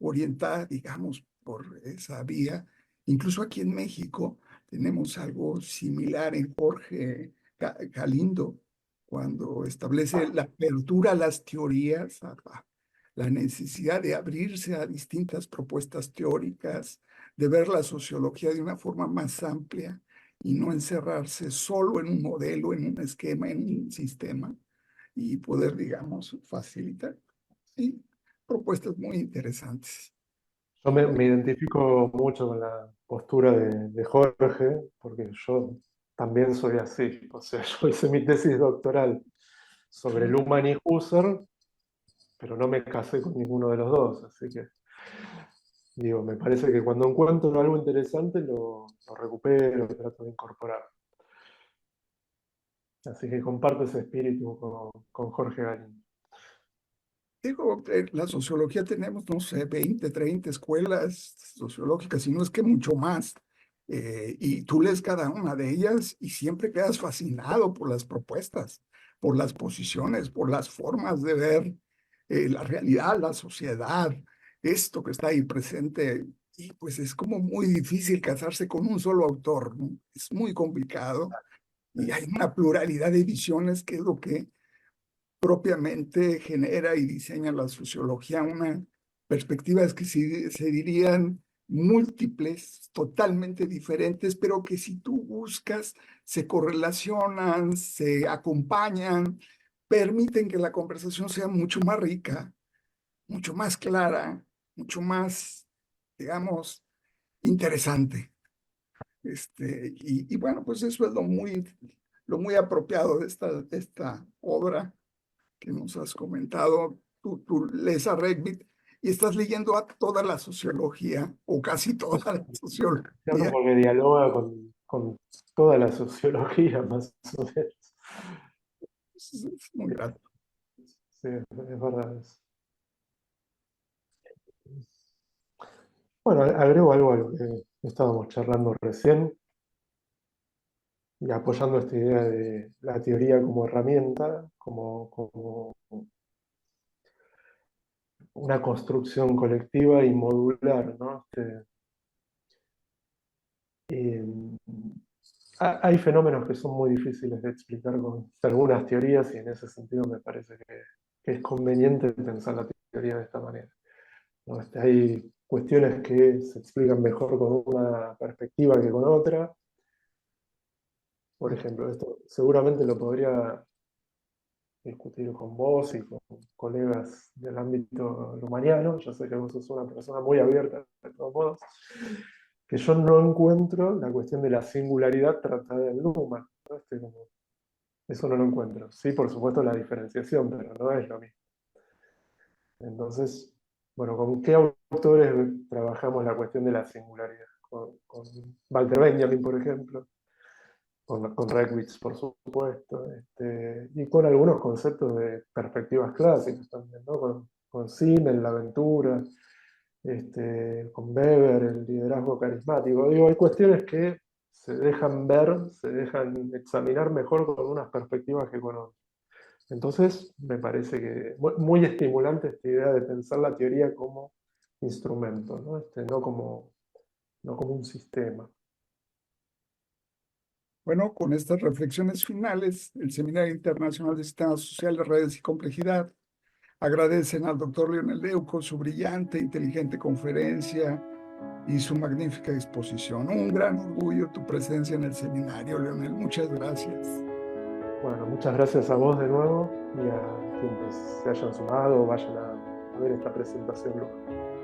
orientada, digamos, por esa vía. Incluso aquí en México tenemos algo similar en Jorge Galindo, cuando establece la apertura a las teorías, a la necesidad de abrirse a distintas propuestas teóricas, de ver la sociología de una forma más amplia y no encerrarse solo en un modelo, en un esquema, en un sistema, y poder, digamos, facilitar. Sí, propuestas muy interesantes. yo me identifico mucho con la postura de Jorge, porque yo también soy así. O sea, yo hice mi tesis doctoral sobre Luhmann y Husserl, pero no me casé con ninguno de los dos. Así que, digo, me parece que cuando encuentro algo interesante lo recupero, trato de incorporar. Así que comparto ese espíritu con Jorge Garín. Digo, la sociología tenemos, no sé, 20, 30 escuelas sociológicas, y no es que mucho más. Y tú lees cada una de ellas y siempre quedas fascinado por las propuestas, por las posiciones, por las formas de ver la realidad, la sociedad, esto que está ahí presente. Y pues es como muy difícil casarse con un solo autor, ¿no? Es muy complicado y hay una pluralidad de visiones que es lo que propiamente genera y diseña la sociología, una perspectivas que se dirían múltiples, totalmente diferentes, pero que si tú buscas, se correlacionan, se acompañan, permiten que la conversación sea mucho más rica, mucho más clara, mucho más, digamos, interesante. Y bueno, pues eso es lo muy apropiado de esta obra que nos has comentado. Tú lees a Reckwitz y estás leyendo a toda la sociología, o casi toda la Claro, sociología. porque dialoga con toda la sociología, más o menos. Es muy grato. Sí, es verdad eso. Bueno, agrego algo a lo que estábamos charlando recién, y apoyando esta idea de la teoría como herramienta, como una construcción colectiva y modular, ¿no? Eh, hay fenómenos que son muy difíciles de explicar con algunas teorías y en ese sentido me parece que es conveniente pensar la teoría de esta manera, ¿no? Hay cuestiones que se explican mejor con una perspectiva que con otra. Por ejemplo, esto seguramente lo podría discutir con vos y con colegas del ámbito lumaniano. Yo sé que vos sos una persona muy abierta de todos modos, que yo no encuentro la cuestión de la singularidad tratada en Luhmann, ¿no? Eso no lo encuentro. Sí, por supuesto la diferenciación, pero no es lo mismo. Entonces, bueno, ¿con qué autores trabajamos la cuestión de la singularidad? Con Walter Benjamin, por ejemplo, con Reckwitz, por supuesto, y con algunos conceptos de perspectivas clásicas también, ¿no? Con Simmel, la aventura, con Weber, el liderazgo carismático. Digo, hay cuestiones que se dejan ver, se dejan examinar mejor con unas perspectivas que con otras. Entonces, me parece que muy estimulante esta idea de pensar la teoría como instrumento, ¿no? No como un sistema. Bueno, con estas reflexiones finales, el Seminario Internacional de Sistemas Sociales, Redes y Complejidad agradecen al doctor Leonel Leuco su brillante, inteligente conferencia y su magnífica exposición. Un gran orgullo tu presencia en el seminario, Leonel. Muchas gracias. Bueno, muchas gracias a vos de nuevo y a quienes se hayan sumado o vayan a ver esta presentación luego.